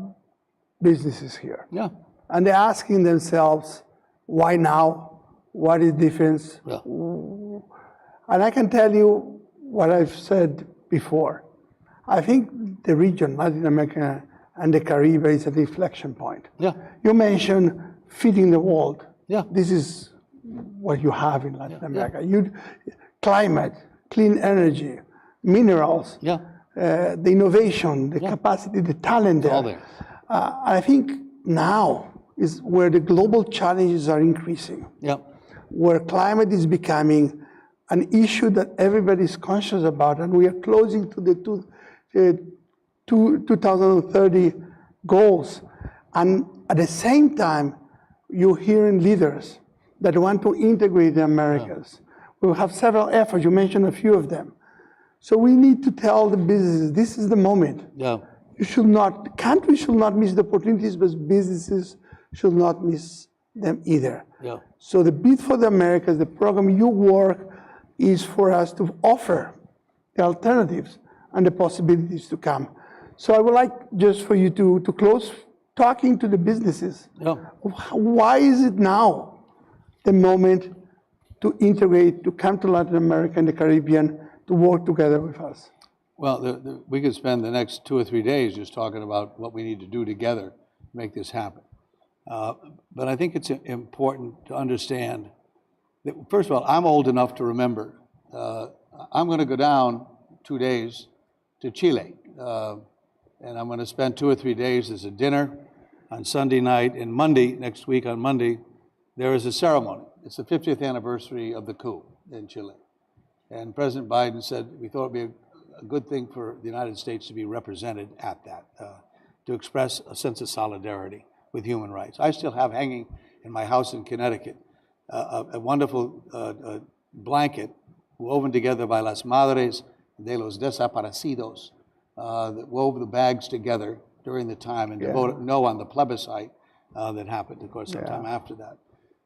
businesses here. Yeah. And they're asking themselves, why now? What is the difference? Yeah. And I can tell you what I've said before. I think the region, Latin America and the Caribbean, is an inflection point. Yeah. You mentioned feeding the world. Yeah. This is what you have in Latin America. Climate, clean energy, minerals, the innovation, the capacity, the talent there. All there. I think now is where the global challenges are increasing. Yeah. Where climate is becoming an issue that everybody is conscious about, and we are closing to the 2030 goals. And at the same time, you're hearing leaders that want to integrate the Americas. We have several efforts, you mentioned a few of them. So we need to tell the businesses, this is the moment. Yeah. Countries should not miss the opportunities, but businesses should not miss them either. Yeah. So the Bid for the Americas, the program you work, is for us to offer the alternatives and the possibilities to come. So I would like just for you to close talking to the businesses. Yeah. Why is it now the moment to integrate, to come to Latin America and the Caribbean to work together with us? Well, we could spend the next 2 or 3 days just talking about what we need to do together to make this happen. But I think it's important to understand that, first of all, I'm old enough to remember. I'm going to go down 2 days to Chile, and I'm going to spend 2 or 3 days as a dinner on Sunday night, and Monday, next week on Monday, there is a ceremony. It's the 50th anniversary of the coup in Chile. And President Biden said we thought it would be a good thing for the United States to be represented at that, to express a sense of solidarity with human rights. I still have hanging in my house in Connecticut a wonderful blanket woven together by Las Madres de los Desaparecidos that wove the bags together during the time and voted no on the plebiscite that happened, of course, sometime after that.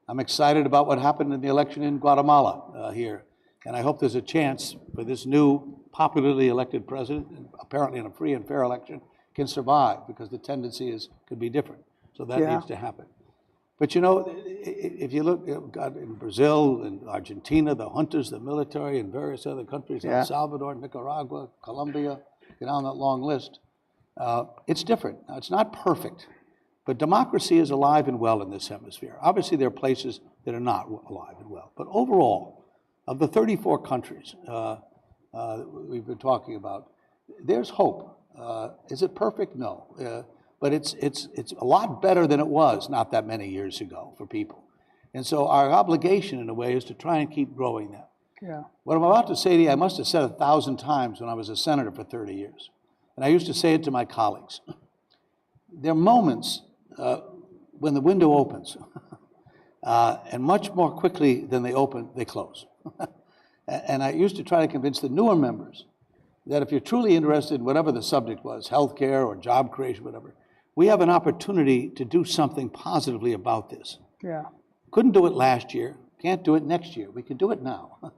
I'm excited about what happened in the election in Guatemala here. And I hope there's a chance for this new popularly elected president, and apparently in a free and fair election, can survive, because the tendency could be different. So that needs to happen. But you know, if you look in Brazil and Argentina, the juntas, the military, and various other countries, El Salvador, Nicaragua, Colombia, get on that long list, it's different. Now, it's not perfect, but democracy is alive and well in this hemisphere. Obviously, there are places that are not alive and well. But overall, of the 34 countries we've been talking about, there's hope. Is it perfect? No. But it's a lot better than it was not that many years ago for people. And so our obligation, in a way, is to try and keep growing that. Yeah. What I'm about to say to you, I must have said 1,000 times when I was a senator for 30 years. And I used to say it to my colleagues. There are moments when the window opens, and much more quickly than they open, they close. And I used to try to convince the newer members that if you're truly interested in whatever the subject was, healthcare or job creation, whatever, we have an opportunity to do something positively about this. Yeah. Couldn't do it last year, can't do it next year. We can do it now.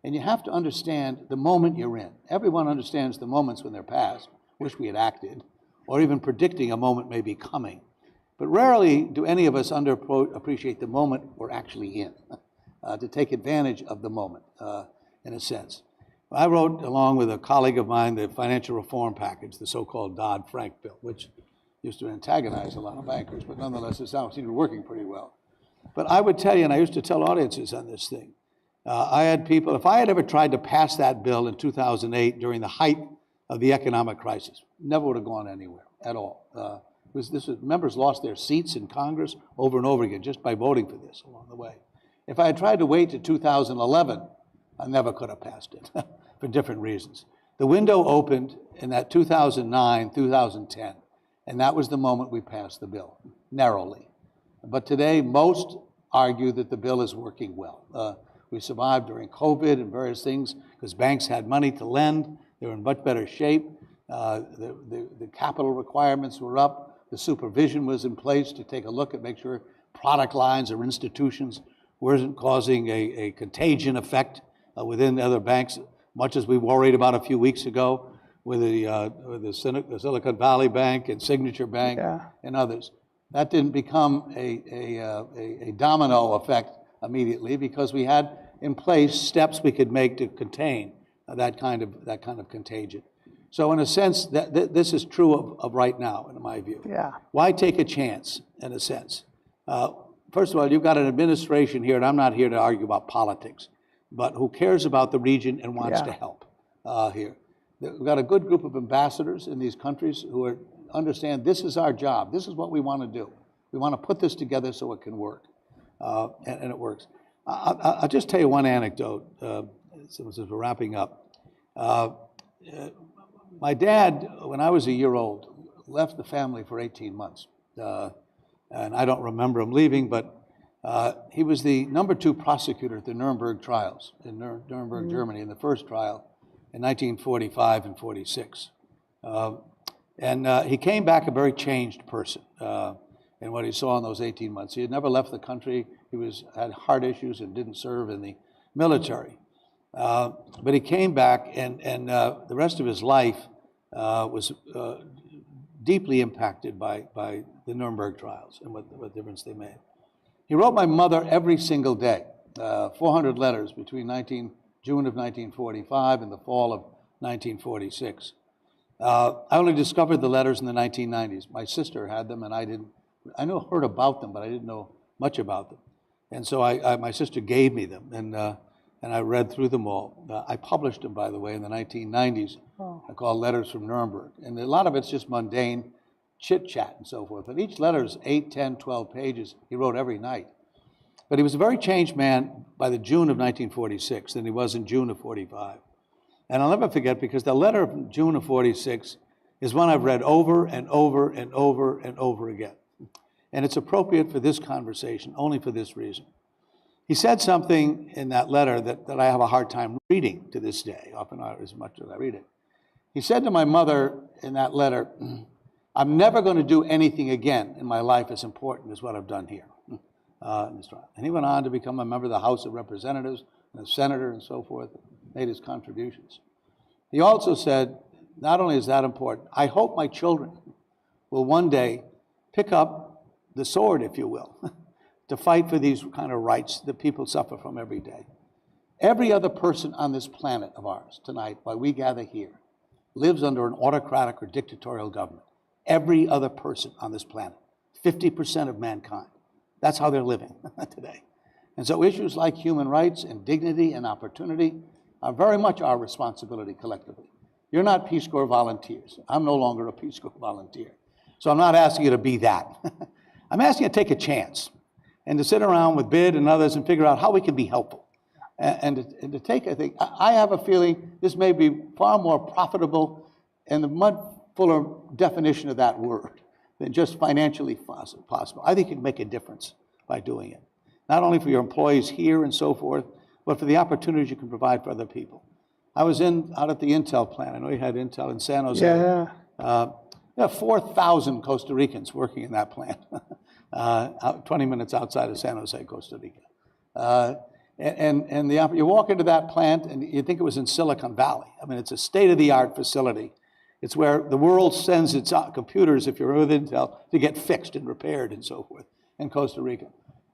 And you have to understand the moment you're in. Everyone understands the moments when they're past, wish we had acted, or even predicting a moment may be coming. But rarely do any of us appreciate the moment we're actually in, to take advantage of the moment, in a sense. I wrote, along with a colleague of mine, the financial reform package, the so-called Dodd-Frank bill, which used to antagonize a lot of bankers, but nonetheless it seems to be working pretty well. But I would tell you, and I used to tell audiences on this thing, I had people, if I had ever tried to pass that bill in 2008 during the height of the economic crisis, never would have gone anywhere at all. Members lost their seats in Congress over and over again just by voting for this along the way. If I had tried to wait to 2011, I never could have passed it for different reasons. The window opened in that 2009, 2010, and that was the moment we passed the bill, narrowly. But today, most argue that the bill is working well. We survived during COVID and various things because banks had money to lend. They were in much better shape. The capital requirements were up. The supervision was in place to take a look and make sure product lines or institutions wasn't causing a contagion effect within other banks, much as we worried about a few weeks ago with the Silicon Valley Bank and Signature Bank and others. That didn't become a domino effect immediately because we had in place steps we could make to contain that kind of contagion. So in a sense, this is true of right now, in my view. Yeah. Why take a chance, in a sense? First of all, you've got an administration here, and I'm not here to argue about politics, but who cares about the region and wants to help here. We've got a good group of ambassadors in these countries who understand this is our job. This is what we want to do. We want to put this together so it can work, and it works. I'll just tell you one anecdote since we're wrapping up. My dad, when I was a year old, left the family for 18 months. And I don't remember him leaving, but he was the #2 prosecutor at the Nuremberg trials in Nuremberg, Germany, in the first trial in 1945 and 46. And he came back a very changed person in what he saw in those 18 months. He had never left the country. He had heart issues and didn't serve in the military. But he came back, and the rest of his life was deeply impacted by the Nuremberg trials and what difference they made. He wrote my mother every single day, 400 letters between June of 1945 and the fall of 1946. I only discovered the letters in the 1990s. My sister had them, and I heard about them, but I didn't know much about them. And so my sister gave me them, and I read through them all. I published them, by the way, in the 1990s. I called Letters from Nuremberg. And a lot of it's just mundane chit-chat and so forth. But each letter is 8, 10, 12 pages. He wrote every night. But he was a very changed man by the June of 1946 than he was in June of 45. And I'll never forget, because the letter of June of 46 is one I've read over and over and over and over again. And it's appropriate for this conversation, only for this reason. He said something in that letter that I have a hard time reading to this day, often not as much as I read it. He said to my mother in that letter, "I'm never going to do anything again in my life as important as what I've done here." And he went on to become a member of the House of Representatives and a senator and so forth, made his contributions. He also said, not only is that important, I hope my children will one day pick up the sword, if you will, to fight for these kind of rights that people suffer from every day. Every other person on this planet of ours tonight, while we gather here, lives under an autocratic or dictatorial government. Every other person on this planet, 50% of mankind. That's how they're living today. And so issues like human rights and dignity and opportunity are very much our responsibility collectively. You're not Peace Corps volunteers. I'm no longer a Peace Corps volunteer. So I'm not asking you to be that. I'm asking you to take a chance and to sit around with BID and others and figure out how we can be helpful. And to take, I think, I have a feeling this may be far more profitable and the much fuller definition of that word than just financially possible. I think you can make a difference by doing it. Not only for your employees here and so forth, but for the opportunities you can provide for other people. I was out at the Intel plant. I know you had Intel in San Jose. Yeah. There are 4,000 Costa Ricans working in that plant, 20 minutes outside of San Jose, Costa Rica. You walk into that plant and you think it was in Silicon Valley. I mean, it's a state-of-the-art facility. It's where the world sends its computers, if you're with Intel, to get fixed and repaired and so forth in Costa Rica.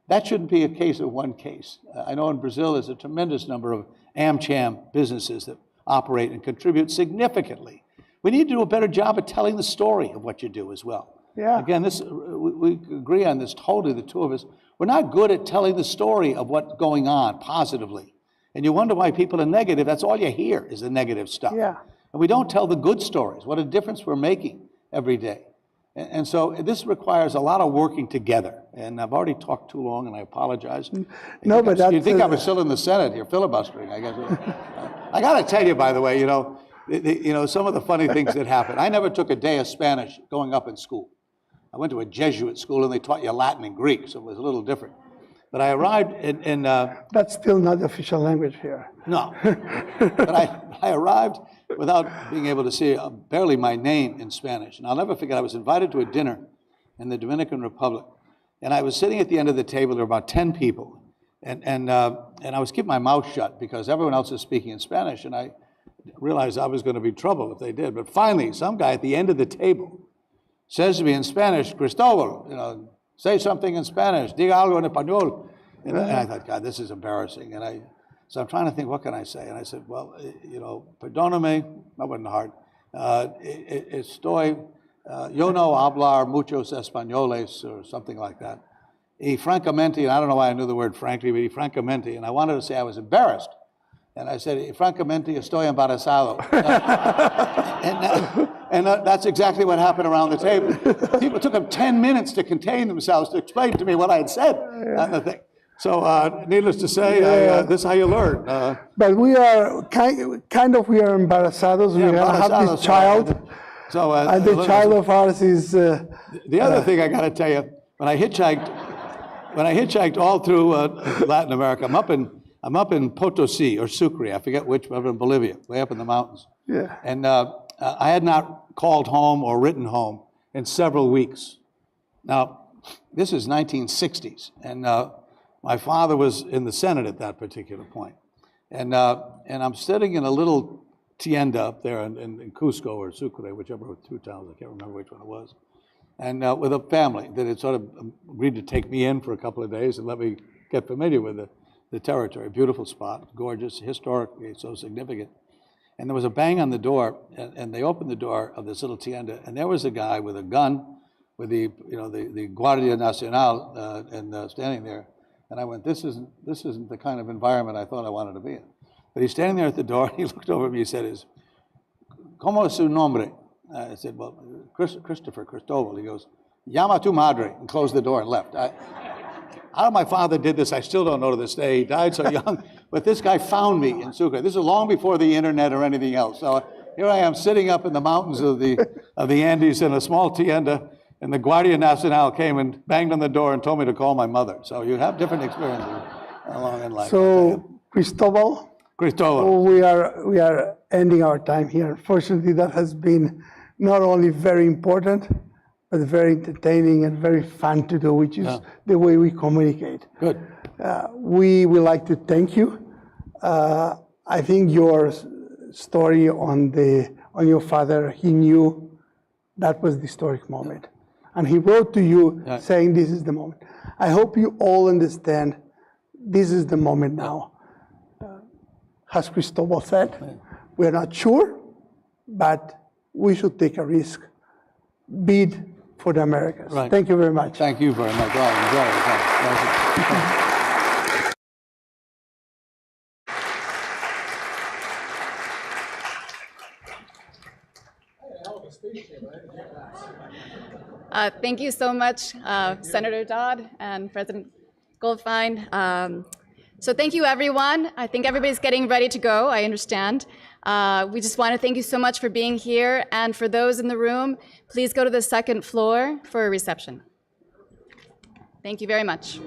That shouldn't be a case of one case. I know in Brazil there's a tremendous number of AmCham businesses that operate and contribute significantly. We need to do a better job of telling the story of what you do as well. Yeah. Again, we agree on this totally, the two of us. We're not good at telling the story of what's going on positively. And you wonder why people are negative. That's all you hear is the negative stuff. Yeah. And we don't tell the good stories, what a difference we're making every day. And so this requires a lot of working together. And I've already talked too long, and I apologize. No, but that's... You think I was still in the Senate here, filibustering, I guess. I got to tell you, by the way, some of the funny things that happen. I never took a day of Spanish going up in school. I went to a Jesuit school, and they taught you Latin and Greek, so it was a little different. But I arrived in That's still not the official language here. No. But I arrived without being able to see barely my name in Spanish. And I'll never forget, I was invited to a dinner in the Dominican Republic. And I was sitting at the end of the table, there were about 10 people. And I was keeping my mouth shut because everyone else was speaking in Spanish. And I realized I was going to be trouble if they did. But finally, some guy at the end of the table says to me in Spanish, Cristobal, say something in Spanish, diga algo en español. And I thought, God, this is embarrassing. So I'm trying to think, what can I say? And I said, well, perdóname, that wasn't hard. Yo no hablar muchos españoles, or something like that. Y francamente, and I don't know why I knew the word frankly, but y francamente, and I wanted to say I was embarrassed. And I said, y francamente, estoy embarazado. And that's exactly what happened around the table. People took them 10 minutes to contain themselves, to explain to me what I had said on the thing. So, needless to say, this is how you learn. But we are kind of we are embarazados. We have this child, and the child of ours is. The other thing I got to tell you, when I hitchhiked all through Latin America, I'm up in Potosi or Sucre, I forget which, but in Bolivia, way up in the mountains. Yeah. And I had not called home or written home in several weeks. Now, this is 1960s, and my father was in the Senate at that particular point. And I'm sitting in a little tienda up there in Cusco or Sucre, whichever of two towns, I can't remember which one it was, and with a family that had sort of agreed to take me in for a couple of days and let me get familiar with the territory. Beautiful spot, gorgeous, historically so significant. And there was a bang on the door, and they opened the door of this little tienda, and there was a guy with a gun, with the Guardia Nacional, and standing there. And I went, this isn't the kind of environment I thought I wanted to be in. But he's standing there at the door, and he looked over at me, he said, ¿Cómo es su nombre? I said, well, Christopher Cristobal. He goes, llama tu madre, and closed the door and left. How my father did this, I still don't know to this day. He died so young, but this guy found me in Sucre. This is long before the internet or anything else. So here I am sitting up in the mountains of the Andes in a small tienda, and the Guardia Nacional came and banged on the door and told me to call my mother. So you have different experiences along in life. So, Cristobal, we are ending our time here. Unfortunately, that has been not only very important, but very entertaining and very fun to do, which is the way we communicate. Good. We would like to thank you. I think your story on your father, he knew that was the historic moment. And he wrote to you saying this is the moment. I hope you all understand this is the moment now. As Cristobal said, we're not sure, but we should take a risk. Bid for the Americas. Right. Thank you very much. Thank you very much. Thank you so much, Senator Dodd and President Goldfajn. So thank you, everyone. I think everybody's getting ready to go, I understand. We just want to thank you so much for being here. And for those in the room, please go to the second floor for a reception. Thank you very much.